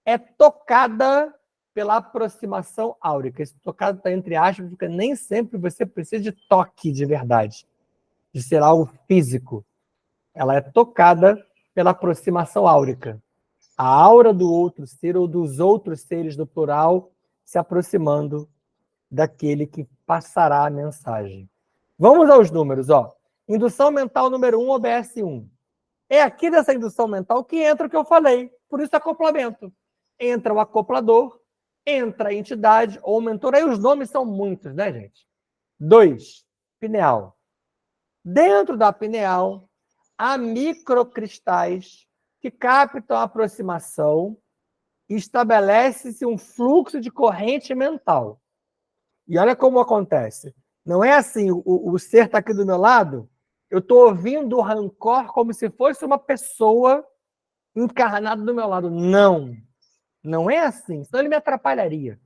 é tocada pela aproximação áurica. Esse tocado está entre aspas, porque nem sempre você precisa de toque de verdade, de ser algo físico. Ela é tocada pela aproximação áurica. A aura do outro ser ou dos outros seres do plural se aproximando daquele que passará a mensagem. Vamos aos números, ó. Indução mental número 1, OBS1. É aqui dessa indução mental que entra o que eu falei. Por isso, acoplamento. Entra o acoplador, entra a entidade ou mentor. Aí os nomes são muitos, né, gente? 2, pineal. Dentro da pineal, há microcristais que captam a aproximação e estabelece-se um fluxo de corrente mental. E olha como acontece. Não é assim, o ser está aqui do meu lado, eu estou ouvindo o rancor como se fosse uma pessoa encarnada do meu lado. Não, não é assim, senão ele me atrapalharia.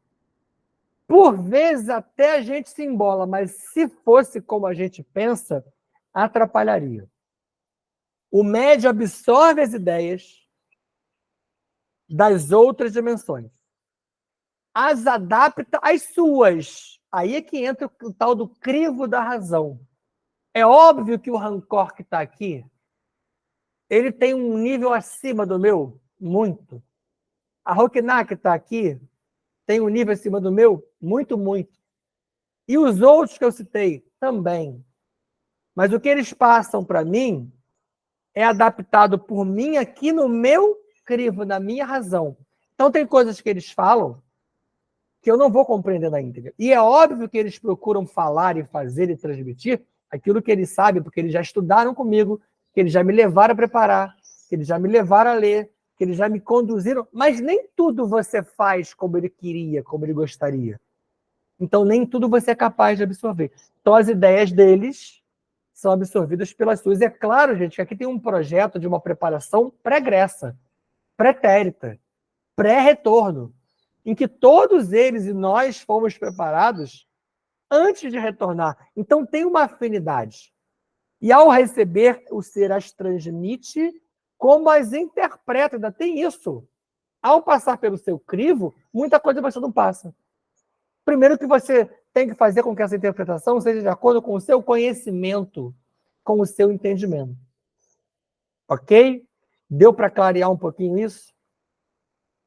Por vezes até a gente se embola, mas se fosse como a gente pensa, atrapalharia. O médio absorve as ideias das outras dimensões, as adapta às suas. Aí é que entra o tal do crivo da razão. É óbvio que o rancor que está aqui, ele tem um nível acima do meu, muito. A Roquiná que está aqui tem um nível acima do meu, muito, muito. E os outros que eu citei, também. Mas o que eles passam para mim é adaptado por mim aqui no meu crivo, na minha razão. Então tem coisas que eles falam que eu não vou compreender na íntegra. E é óbvio que eles procuram falar e fazer e transmitir aquilo que eles sabem, porque eles já estudaram comigo, que eles já me levaram a preparar, que eles já me levaram a ler, que eles já me conduziram, mas nem tudo você faz como ele queria, como ele gostaria. Então nem tudo você é capaz de absorver. Então as ideias deles são absorvidas pelas suas. E é claro, gente, que aqui tem um projeto de uma preparação pregressa, pretérita, pré-retorno, em que todos eles e nós fomos preparados antes de retornar. Então tem uma afinidade. E ao receber, o ser as transmite como as interpreta. Ainda tem isso. Ao passar pelo seu crivo, muita coisa você não passa. Primeiro que você tem que fazer com que essa interpretação seja de acordo com o seu conhecimento, com o seu entendimento. Ok? Deu para clarear um pouquinho isso?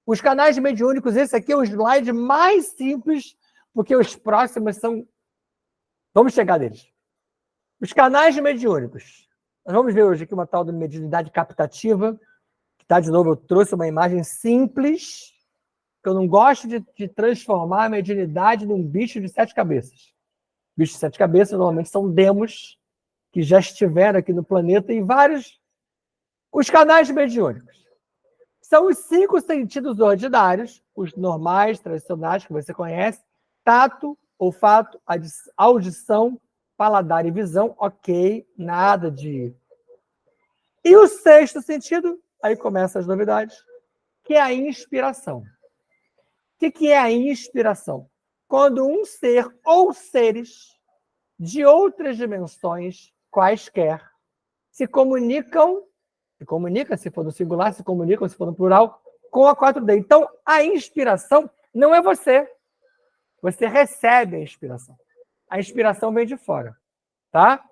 Os canais mediúnicos, esse aqui é o slide mais simples, porque os próximos são... Vamos chegar neles. Os canais mediúnicos. Nós vamos ver hoje aqui uma tal de mediunidade captativa, que está, de novo, eu trouxe uma imagem simples, que eu não gosto de transformar a mediunidade num bicho de 7 cabeças. Bichos de 7 cabeças normalmente são demos que já estiveram aqui no planeta e vários... Os canais mediúnicos são os 5 sentidos ordinários, os normais, tradicionais, que você conhece: tato, olfato, audição, paladar e visão. Ok, nada de... E o 6º sentido, aí começam as novidades, que é a inspiração. O que é a inspiração? Quando um ser ou seres de outras dimensões, quaisquer, se comunicam, se for no singular, se comunicam, se for no plural, com a 4D. Então, a inspiração não é você. Você recebe a inspiração. A inspiração vem de fora. Tá?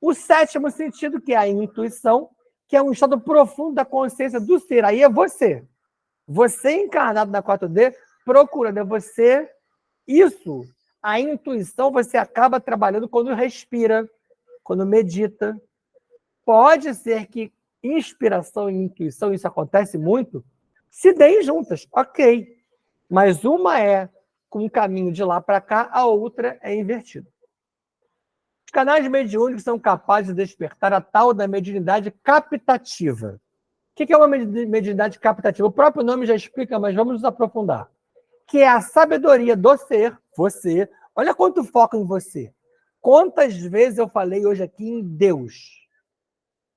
O 7º sentido, que é a intuição, que é um estado profundo da consciência do ser. Aí é você. Você encarnado na 4D, procurando, é você. Isso, a intuição, você acaba trabalhando quando respira, quando medita. Pode ser que inspiração e intuição, isso acontece muito, se deem juntas, ok. Mas uma é com um caminho de lá para cá, a outra é invertida. Os canais mediúnicos são capazes de despertar a tal da mediunidade captativa. O que é uma mediunidade captativa? O próprio nome já explica, mas vamos nos aprofundar. Que é a sabedoria do ser, você. Olha quanto foco em você. Quantas vezes eu falei hoje aqui em Deus?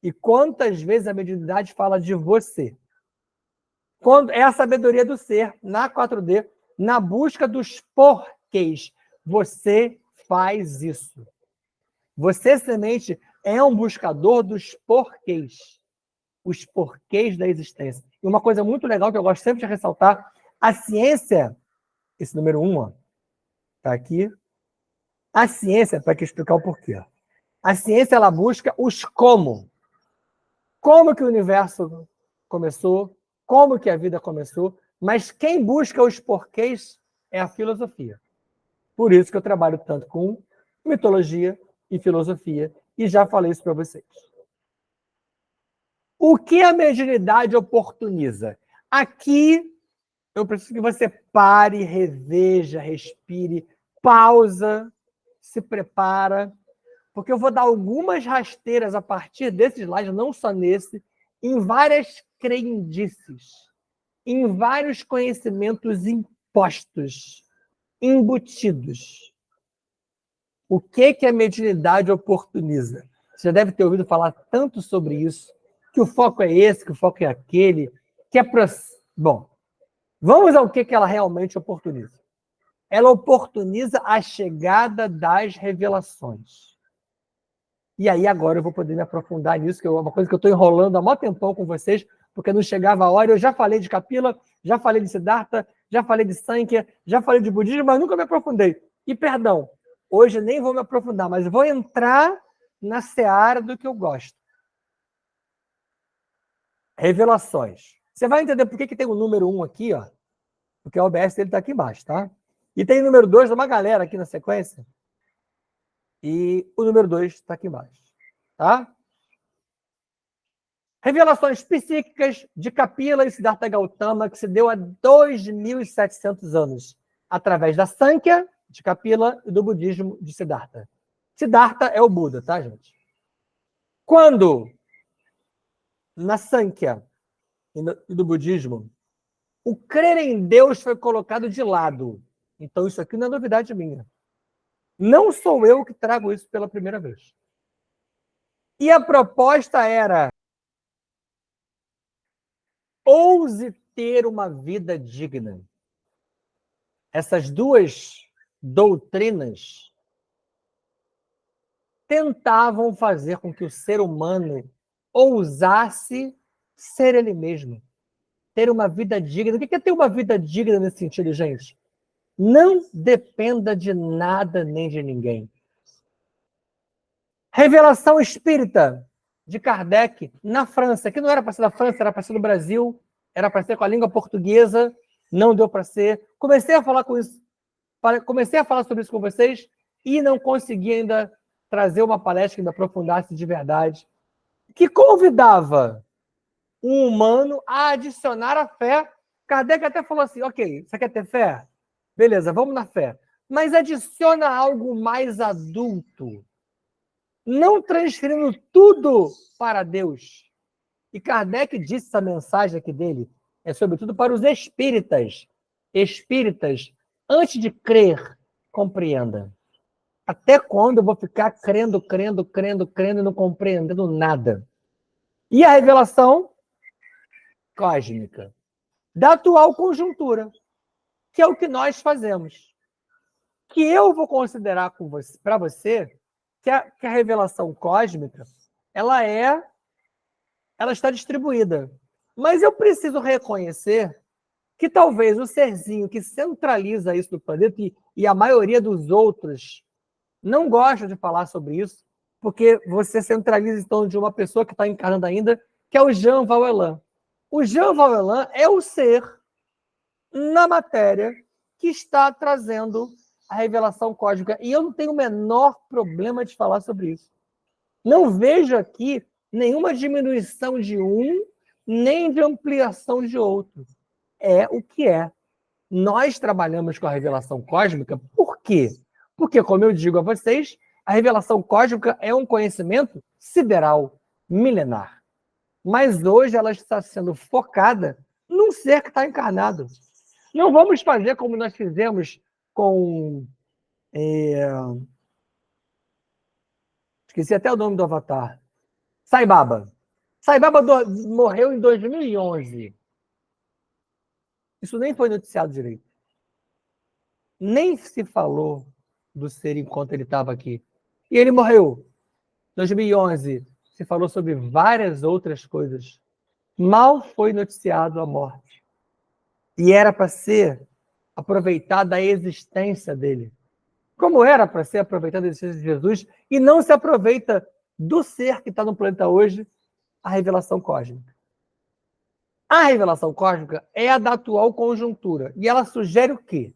E quantas vezes a mediunidade fala de você? Quando é a sabedoria do ser, na 4D, na busca dos porquês. Você faz isso. Você, semente, é um buscador dos porquês. Os porquês da existência. E uma coisa muito legal que eu gosto sempre de ressaltar, a ciência, esse número 1, está aqui. A ciência, para explicar o porquê. A ciência, ela busca os como. Como que o universo começou, como que a vida começou, mas quem busca os porquês é a filosofia. Por isso que eu trabalho tanto com mitologia e filosofia, e já falei isso para vocês. O que a mediunidade oportuniza? Aqui, eu preciso que você pare, reveja, respire, pausa, se prepara, porque eu vou dar algumas rasteiras a partir desse slide, não só nesse, em várias crendices, em vários conhecimentos impostos, embutidos. O que a mediunidade oportuniza? Você já deve ter ouvido falar tanto sobre isso, que o foco é esse, que o foco é aquele, que é para... Bom, vamos ao que ela realmente oportuniza. Ela oportuniza a chegada das revelações. E aí agora eu vou poder me aprofundar nisso, que é uma coisa que eu estou enrolando há mó tempão com vocês, porque não chegava a hora. Eu já falei de Kapila, já falei de Siddhartha, já falei de Sankhya, já falei de budismo, mas nunca me aprofundei. E perdão, hoje nem vou me aprofundar, mas vou entrar na seara do que eu gosto. Revelações. Você vai entender por que tem o número 1 aqui, ó, porque o OBS dele está aqui embaixo, tá? E tem o número 2 de uma galera aqui na sequência. E o número 2 está aqui embaixo, tá? Revelações psíquicas de Kapila e Siddhartha Gautama, que se deu há 2.700 anos, através da Sankhya, de Kapila, e do budismo de Siddhartha. Siddhartha é o Buda, tá, gente? Quando, na Sankhya e do budismo, o crer em Deus foi colocado de lado. Então, isso aqui não é novidade minha. Não sou eu que trago isso pela primeira vez. E a proposta era: ouse ter uma vida digna. Essas duas doutrinas tentavam fazer com que o ser humano ousasse ser ele mesmo. Ter uma vida digna. O que é ter uma vida digna nesse sentido, gente? Não dependa de nada nem de ninguém. Revelação espírita de Kardec na França, que não era para ser da França, era para ser do Brasil, era para ser com a língua portuguesa, não deu para ser. Comecei a falar sobre isso com vocês e não consegui ainda trazer uma palestra que me aprofundasse de verdade, que convidava um humano a adicionar a fé. Kardec até falou assim: ok, você quer ter fé? Beleza, vamos na fé. Mas adiciona algo mais adulto, não transferindo tudo para Deus. E Kardec disse essa mensagem aqui dele, é sobretudo para os espíritas. Espíritas, antes de crer, compreenda. Até quando eu vou ficar crendo e não compreendendo nada? E a revelação cósmica da atual conjuntura, que é o que nós fazemos. Que eu vou considerar para você que a revelação cósmica ela está distribuída. Mas eu preciso reconhecer que talvez o serzinho que centraliza isso do planeta, e a maioria dos outros não gosta de falar sobre isso, porque você centraliza em torno de uma pessoa que está encarnando ainda, que é o Jean Valjean. O Jean Valjean é o ser na matéria que está trazendo a revelação cósmica. E eu não tenho o menor problema de falar sobre isso. Não vejo aqui nenhuma diminuição de um, nem de ampliação de outro. É o que é. Nós trabalhamos com a revelação cósmica, por quê? Porque, como eu digo a vocês, a revelação cósmica é um conhecimento sideral, milenar. Mas hoje ela está sendo focada num ser que está encarnado. Não vamos fazer como nós fizemos com... Esqueci até o nome do avatar. Sai Baba. Sai Baba morreu em 2011. Isso nem foi noticiado direito. Nem se falou do ser enquanto ele estava aqui. E ele morreu. Em 2011, se falou sobre várias outras coisas. Mal foi noticiado a morte. E era para ser aproveitada a existência dele. Como era para ser aproveitada a existência de Jesus, e não se aproveita do ser que está no planeta hoje, a revelação cósmica. A revelação cósmica é a da atual conjuntura. E ela sugere o quê?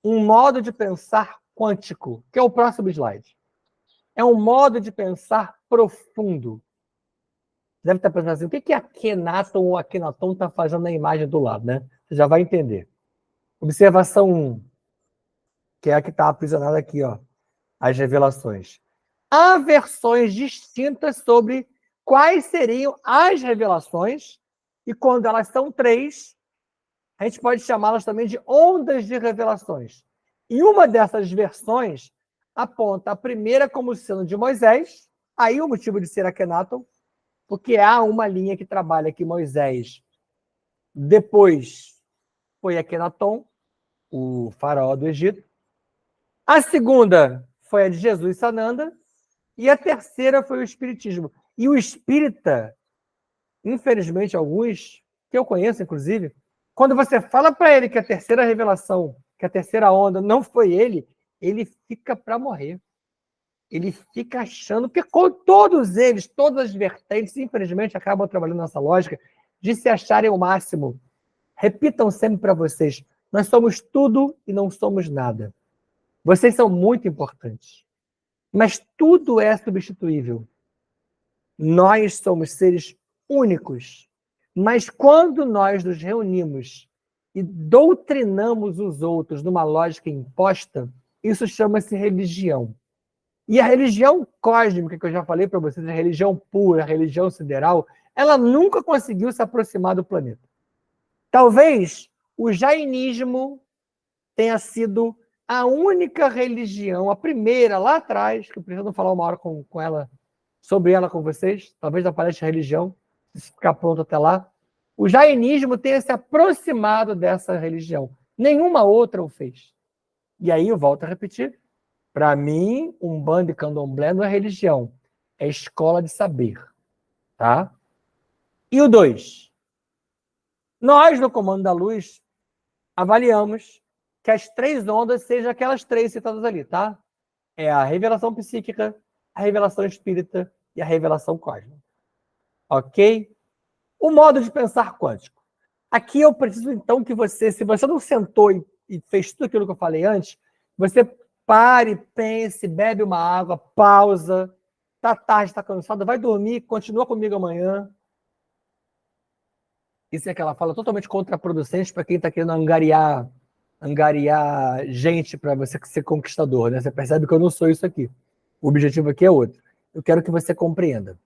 Um modo de pensar quântico, que é o próximo slide. É um modo de pensar profundo. Deve estar pensando assim, o que Akhenaton ou Akhenaton está fazendo na imagem do lado, né? Você já vai entender. Observação 1, que é a que está aprisionada aqui, ó, as revelações. Há versões distintas sobre quais seriam as revelações, e quando elas são 3, a gente pode chamá-las também de ondas de revelações. E uma dessas versões aponta a primeira como sendo de Moisés, aí o motivo de ser Akhenaton, porque há uma linha que trabalha que Moisés depois foi Akhenaton, o faraó do Egito. A segunda foi a de Jesus Sananda, e a terceira foi o Espiritismo. E o espírita, infelizmente, alguns, que eu conheço, inclusive, quando você fala para ele que a terceira revelação, que a terceira onda não foi ele fica para morrer. Ele fica achando que com todos eles, todas as vertentes, infelizmente, acabam trabalhando nessa lógica de se acharem o máximo. Repitam sempre para vocês, nós somos tudo e não somos nada. Vocês são muito importantes. Mas tudo é substituível. Nós somos seres únicos. Mas quando nós nos reunimos e doutrinamos os outros numa lógica imposta, isso chama-se religião. E a religião cósmica, que eu já falei para vocês, a religião pura, a religião sideral, ela nunca conseguiu se aproximar do planeta. Talvez o jainismo tenha sido a única religião, a primeira lá atrás, que eu preciso falar uma hora com ela, sobre ela com vocês, talvez apareça a religião, se ficar pronto até lá. O jainismo tenha se aproximado dessa religião. Nenhuma outra o fez. E aí eu volto a repetir, para mim, Umbanda e Candomblé não é religião, é escola de saber. Tá? E o 2. Nós, no Comando da Luz, avaliamos que as 3 ondas sejam aquelas 3 citadas ali, tá? É a revelação psíquica, a revelação espírita e a revelação cósmica. Ok? O modo de pensar quântico. Aqui eu preciso, então, que você, se você não sentou e fez tudo aquilo que eu falei antes, você pare, pense, bebe uma água, pausa, tá tarde, tá cansado, vai dormir, continua comigo amanhã. Isso é que ela fala totalmente contraproducente para quem está querendo angariar gente para você ser conquistador, né? Você percebe que eu não sou isso aqui. O objetivo aqui é outro. Eu quero que você compreenda.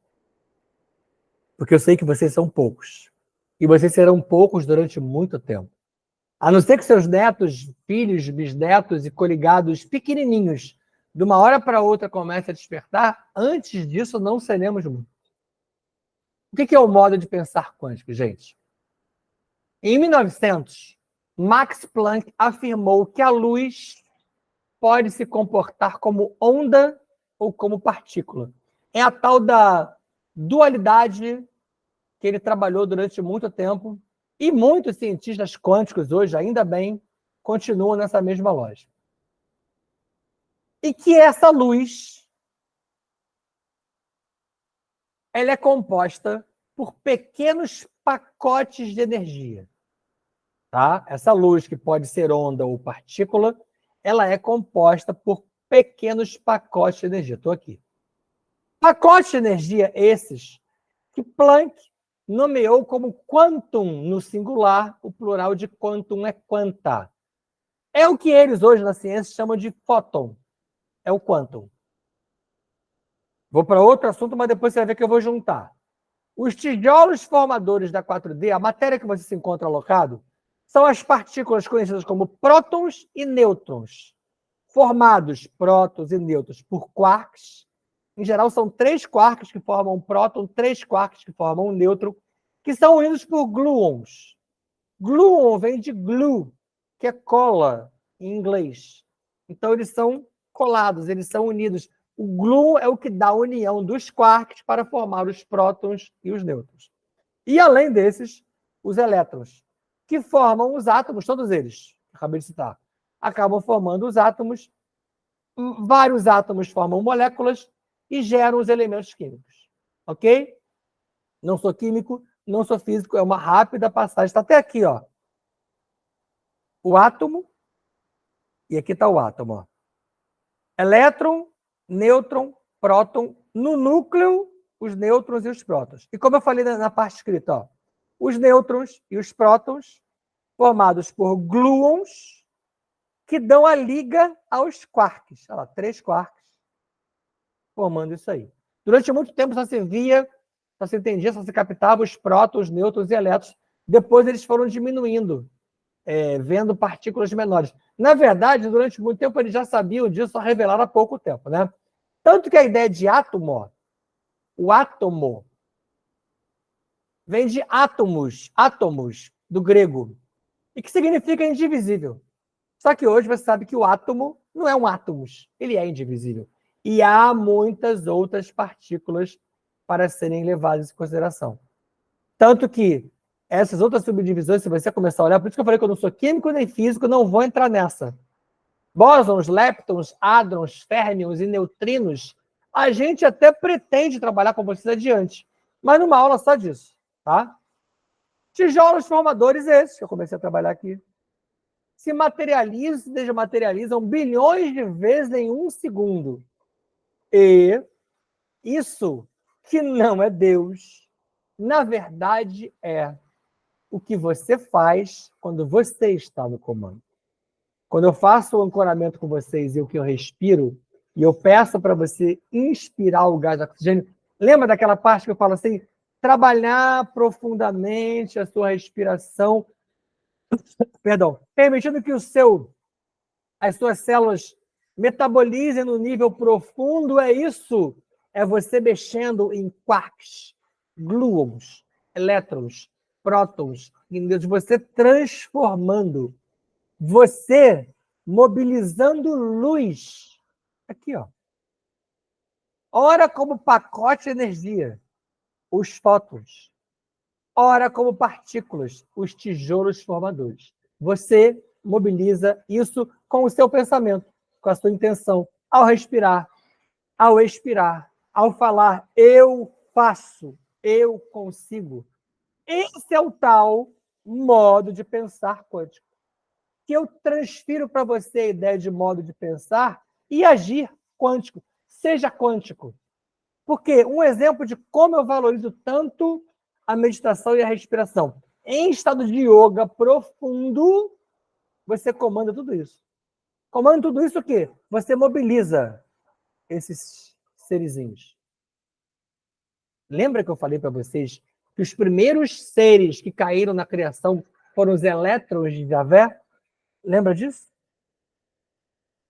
Porque eu sei que vocês são poucos. E vocês serão poucos durante muito tempo. A não ser que seus netos, filhos, bisnetos e coligados pequenininhos, de uma hora para outra, comecem a despertar, antes disso não seremos muito. O que é o modo de pensar quântico, gente? Em 1900, Max Planck afirmou que a luz pode se comportar como onda ou como partícula. É a tal da dualidade que ele trabalhou durante muito tempo e muitos cientistas quânticos hoje, ainda bem, continuam nessa mesma lógica. E que essa luz ela é composta por pequenos pacotes de energia. Tá? Essa luz, que pode ser onda ou partícula, ela é composta por pequenos pacotes de energia. Estou aqui. Pacotes de energia esses que Planck nomeou como quantum no singular, o plural de quantum é quanta. É o que eles hoje na ciência chamam de fóton. É o quantum. Vou para outro assunto, mas depois você vai ver que eu vou juntar. Os tijolos formadores da 4D, a matéria que você se encontra alocado, são as partículas conhecidas como prótons e nêutrons, formados, prótons e nêutrons, por quarks. Em geral, são 3 quarks que formam um próton, 3 quarks que formam um nêutron, que são unidos por gluons. Gluon vem de glue, que é cola em inglês. Então, eles são colados, eles são unidos. O gluon é o que dá a união dos quarks para formar os prótons e os nêutrons. E, além desses, os elétrons, que formam os átomos, todos eles, acabei de citar, acabam formando os átomos. Vários átomos formam moléculas e geram os elementos químicos. Ok? Não sou químico, não sou físico, é uma rápida passagem. Está até aqui, ó. O átomo, e aqui está o átomo, ó. Elétron, nêutron, próton, no núcleo, os nêutrons e os prótons. E como eu falei na parte escrita, ó, os nêutrons e os prótons, formados por gluons, que dão a liga aos quarks. Olha lá, 3 quarks formando isso aí. Durante muito tempo só se via, só se captava os prótons, nêutrons e elétrons. Depois eles foram diminuindo. vendo partículas menores. Na verdade, durante muito tempo, eles já sabiam disso, só revelaram há pouco tempo, né? Tanto que a ideia de átomo, o átomo, vem de átomos, do grego, e que significa indivisível. Só que hoje você sabe que o átomo não é um átomos, ele é indivisível. E há muitas outras partículas para serem levadas em consideração. Tanto que essas outras subdivisões, se você começar a olhar, por isso que eu falei que eu não sou químico nem físico, não vou entrar nessa. Bósons, leptons, hádrons, férmions e neutrinos, a gente até pretende trabalhar com vocês adiante, mas numa aula só disso, tá? Tijolos formadores esses, que eu comecei a trabalhar aqui, se materializam, se desmaterializam bilhões de vezes em um segundo. E isso, que não é Deus, na verdade é o que você faz quando você está no comando. Quando eu faço o ancoramento com vocês e o que eu respiro, e eu peço para você inspirar o gás de oxigênio, lembra daquela parte que eu falo assim? Trabalhar profundamente a sua respiração, perdão, permitindo que as suas células metabolizem no nível profundo, é isso. É você mexendo em quarks, gluons, elétrons, prótons, você transformando, você mobilizando luz. Aqui, ó. Ora como pacote de energia, os fótons. Ora como partículas, os tijolos formadores. Você mobiliza isso com o seu pensamento, com a sua intenção, ao respirar, ao expirar, ao falar, eu faço, eu consigo. Esse é o tal modo de pensar quântico, que eu transfiro para você a ideia de modo de pensar e agir quântico. Seja quântico. Porque um exemplo de como eu valorizo tanto a meditação e a respiração. Em estado de yoga profundo, você comanda tudo isso. Comanda tudo isso o quê? Você mobiliza esses serizinhos. Lembra que eu falei para vocês que os primeiros seres que caíram na criação foram os elétrons de Javé? Lembra disso?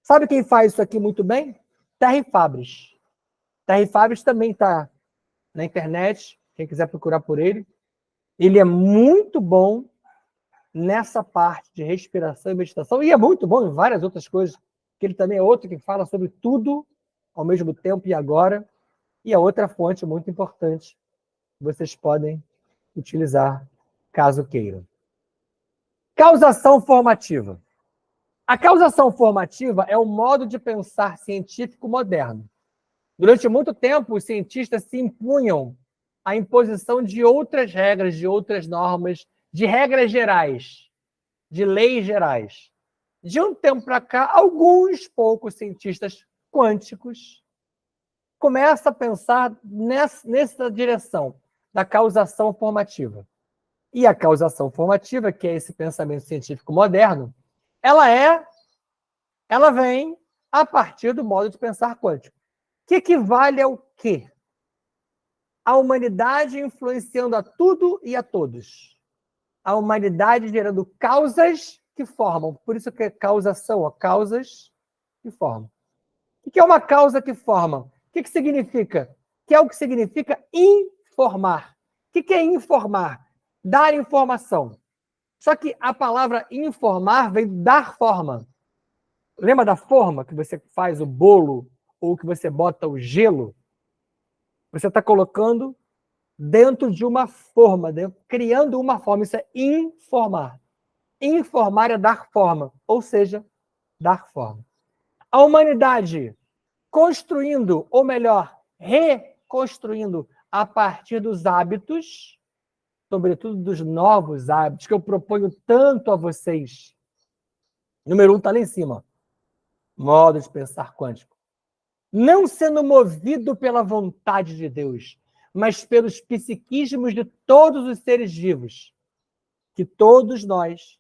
Sabe quem faz isso aqui muito bem? Terry Fabris. Terry Fabris também está na internet, quem quiser procurar por ele. Ele é muito bom nessa parte de respiração e meditação, e é muito bom em várias outras coisas, que ele também é outro que fala sobre tudo ao mesmo tempo e agora, e é outra fonte muito importante que vocês podem utilizar caso queiram. Causação formativa. A causação formativa é o modo de pensar científico moderno. Durante muito tempo, os cientistas se impunham a imposição de outras regras, de outras normas, de regras gerais, de leis gerais. De um tempo para cá, alguns poucos cientistas quânticos começam a pensar nessa direção da causação formativa. E a causação formativa, que é esse pensamento científico moderno, ela vem a partir do modo de pensar quântico. Que equivale ao quê? A humanidade influenciando a tudo e a todos. A humanidade gerando causas que formam. Por isso que é causação, ó, causas que formam. O que é uma causa que forma? O que significa? Que é o que significa informar. O que é informar? Dar informação. Só que a palavra informar vem dar forma. Lembra da forma que você faz o bolo ou que você bota o gelo? Você está colocando dentro de uma forma, criando uma forma. Isso é informar. Informar é dar forma, ou seja, dar forma. A humanidade construindo, ou melhor, reconstruindo a partir dos hábitos, sobretudo dos novos hábitos, que eu proponho tanto a vocês. Número 1 está lá em cima. Modo de pensar quântico. Não sendo movido pela vontade de Deus, mas pelos psiquismos de todos os seres vivos, que todos nós,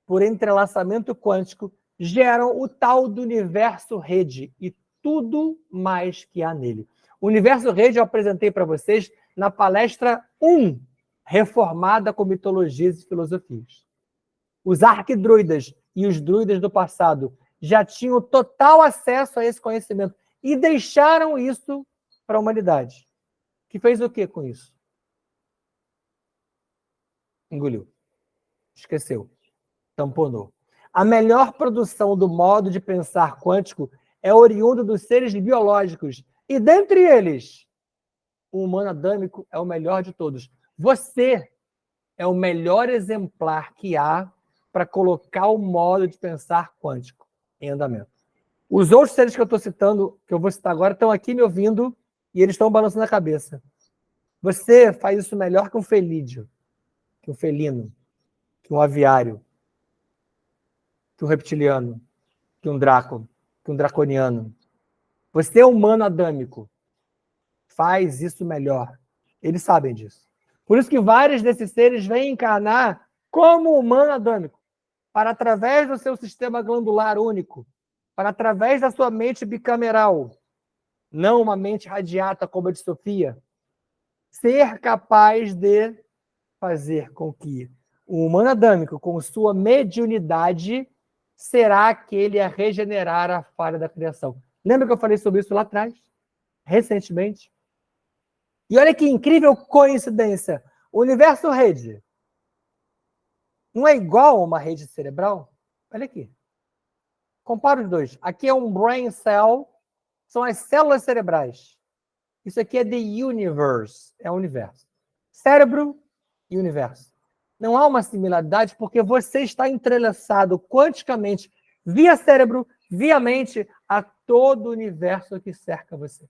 por entrelaçamento quântico, geram o tal do universo rede e tudo mais que há nele. O universo rede eu apresentei para vocês na palestra 1, Reformada com Mitologias e Filosofias. Os arquidruidas e os druidas do passado já tinham total acesso a esse conhecimento e deixaram isso para a humanidade. Que fez o que com isso? Engoliu. Esqueceu. Tamponou. A melhor produção do modo de pensar quântico é oriundo dos seres biológicos. E dentre eles, o humano adâmico é o melhor de todos. Você é o melhor exemplar que há para colocar o modo de pensar quântico em andamento. Os outros seres que eu estou citando, que eu vou citar agora, estão aqui me ouvindo e eles estão balançando a cabeça. Você faz isso melhor que um felídeo, que um felino, que um aviário, que um reptiliano, que um draco, que um draconiano. Você é humano adâmico. Faz isso melhor. Eles sabem disso. Por isso que vários desses seres vêm encarnar como humano adâmico, para através do seu sistema glandular único, para através da sua mente bicameral, não uma mente radiata como a de Sofia, ser capaz de fazer com que o humano adâmico, com sua mediunidade, será aquele a regenerar a falha da criação. Lembra que eu falei sobre isso lá atrás? Recentemente? E olha que incrível coincidência. O universo rede não é igual a uma rede cerebral? Olha aqui. Compara os dois. Aqui é um brain cell, são as células cerebrais. Isso aqui é the universe, é o universo. Cérebro e universo. Não há uma similaridade porque você está entrelaçado quanticamente, via cérebro, via mente, a todo o universo que cerca você.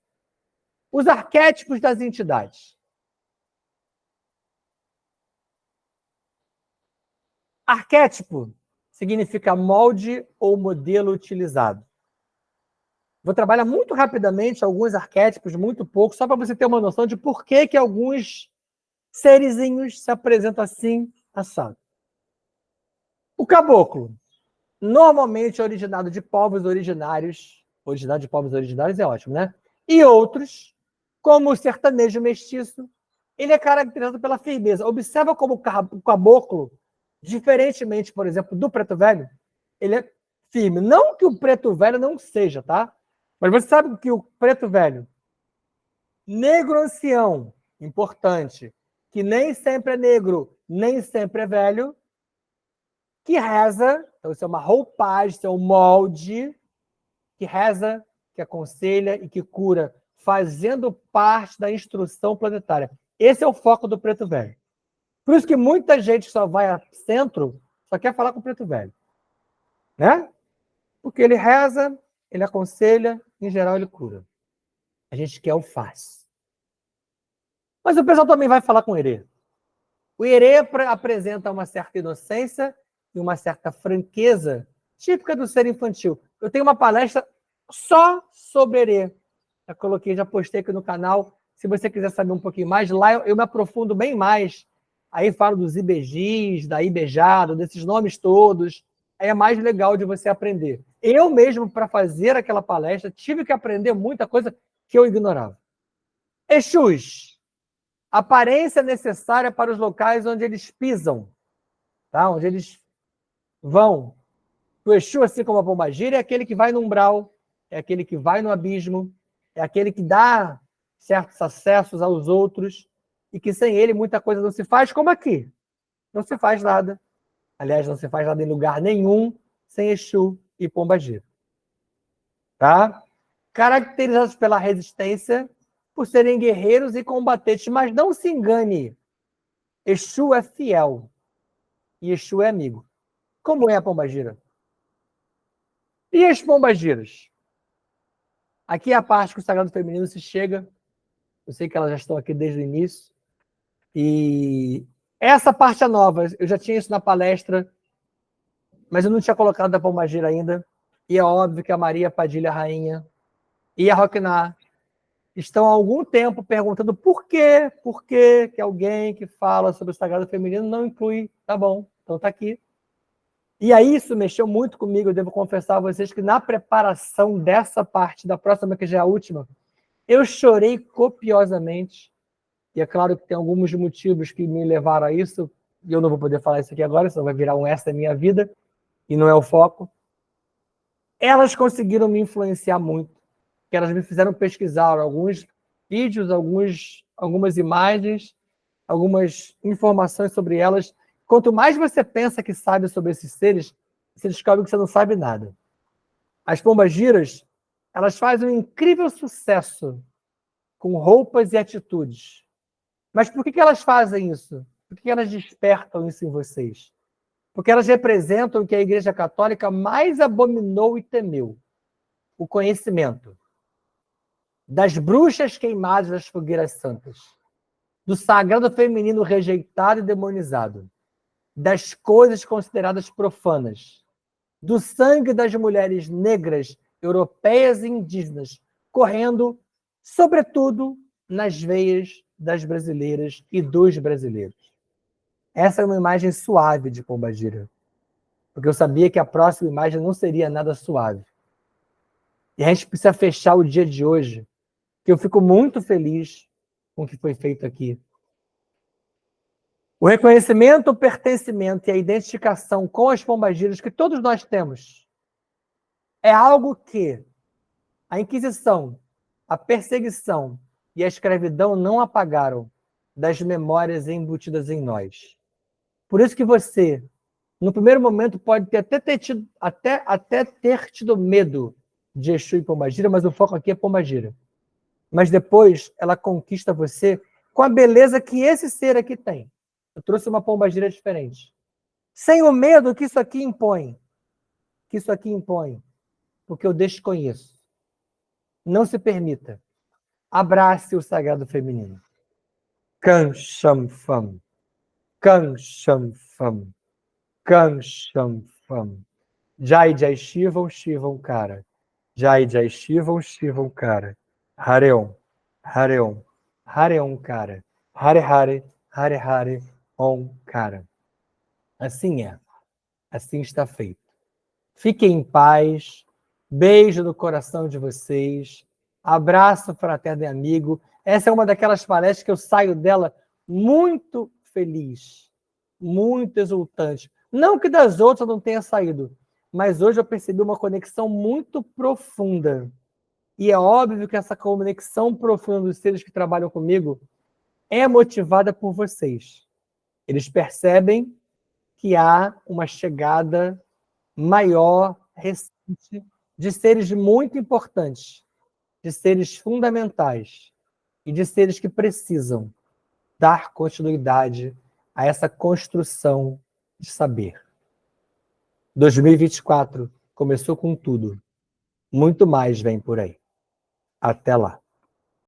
Os arquétipos das entidades. Arquétipo significa molde ou modelo utilizado. Vou trabalhar muito rapidamente alguns arquétipos, muito pouco, só para você ter uma noção de por que alguns serizinhos se apresentam assim, assado. O caboclo, normalmente originado de povos originários, originado de povos originários é ótimo, né? E outros, como o sertanejo mestiço, ele é caracterizado pela firmeza. Observa como o caboclo, diferentemente, por exemplo, do preto velho, ele é firme. Não que o preto velho não seja, tá? Mas você sabe que o preto velho, negro ancião, importante, que nem sempre é negro, nem sempre é velho, que reza, então isso é uma roupagem, isso é um molde, que reza, que aconselha e que cura, fazendo parte da instrução planetária. Esse é o foco do preto velho. Por isso que muita gente só vai a centro, só quer falar com o preto velho. Né? Porque ele reza, ele aconselha, em geral ele cura. A gente quer o faz. Mas o pessoal também vai falar com o herê. O herê apresenta uma certa inocência e uma certa franqueza típica do ser infantil. Eu tenho uma palestra só sobre herê. Já postei aqui no canal. Se você quiser saber um pouquinho mais, lá eu me aprofundo bem mais. Aí falo dos IBGs, da IBEJADO, desses nomes todos. Aí é mais legal de você aprender. Eu mesmo, para fazer aquela palestra, tive que aprender muita coisa que eu ignorava. Exus. Aparência necessária para os locais onde eles pisam, tá? Onde eles vão. O Exu, assim como a pombagira, é aquele que vai no umbral, é aquele que vai no abismo, é aquele que dá certos acessos aos outros e que sem ele muita coisa não se faz, como aqui. Não se faz nada. Aliás, não se faz nada em lugar nenhum sem Exu e pombagira. Tá? Caracterizados pela resistência, por serem guerreiros e combatentes, mas não se engane. Exu é fiel e Exu é amigo. Como é a pombagira? E as pombagiras? Aqui é a parte que o Sagrado Feminino se chega. Eu sei que elas já estão aqui desde o início. E essa parte é nova. Eu já tinha isso na palestra, mas eu não tinha colocado a pombagira ainda. E é óbvio que a Maria Padilha Rainha e a Roquiná estão há algum tempo perguntando por que que alguém que fala sobre o Sagrado Feminino não inclui. Tá bom, então tá aqui. E aí isso mexeu muito comigo, eu devo confessar a vocês que na preparação dessa parte, da próxima, que já é a última, eu chorei copiosamente. E é claro que tem alguns motivos que me levaram a isso, e eu não vou poder falar isso aqui agora, senão vai virar um essa da minha vida, e não é o foco. Elas conseguiram me influenciar muito, que elas me fizeram pesquisar alguns vídeos, algumas imagens, algumas informações sobre elas. Quanto mais você pensa que sabe sobre esses seres, você descobre que você não sabe nada. As pombagiras, elas fazem um incrível sucesso com roupas e atitudes. Mas por que elas fazem isso? Por que elas despertam isso em vocês? Porque elas representam o que a Igreja Católica mais abominou e temeu: o conhecimento. Das bruxas queimadas das fogueiras santas, do sagrado feminino rejeitado e demonizado, das coisas consideradas profanas, do sangue das mulheres negras, europeias e indígenas, correndo, sobretudo, nas veias das brasileiras e dos brasileiros. Essa é uma imagem suave de Pombagira, porque eu sabia que a próxima imagem não seria nada suave. E a gente precisa fechar o dia de hoje, que eu fico muito feliz com o que foi feito aqui. O reconhecimento, o pertencimento e a identificação com as pombagiras que todos nós temos é algo que a Inquisição, a perseguição e a escravidão não apagaram das memórias embutidas em nós. Por isso que você, no primeiro momento, pode até ter tido medo de Exu e Pombagira, mas o foco aqui é Pombagira. Mas depois ela conquista você com a beleza que esse ser aqui tem. Eu trouxe uma pombagira diferente. Sem o medo que isso aqui impõe. Porque eu desconheço. Não se permita. Abrace o sagrado feminino. Kan Sham Fam. Kan Sham Fam. Kan Sham Fam. Jai Jai Shivam Shivam Kara. Jai Jai Shivam Shivam Kara. Hareon. Hareon. Hareon Kara. Hare Hare. Hare Hare. Om Kara. Assim é. Assim está feito. Fiquem em paz. Beijo no coração de vocês. Abraço fraterno e amigo. Essa é uma daquelas palestras que eu saio dela muito feliz, muito exultante. Não que das outras eu não tenha saído, mas hoje eu percebi uma conexão muito profunda. E é óbvio que essa conexão profunda dos seres que trabalham comigo é motivada por vocês. Eles percebem que há uma chegada maior, recente, de seres muito importantes, de seres fundamentais e de seres que precisam dar continuidade a essa construção de saber. 2024 começou com tudo. Muito mais vem por aí. Até lá.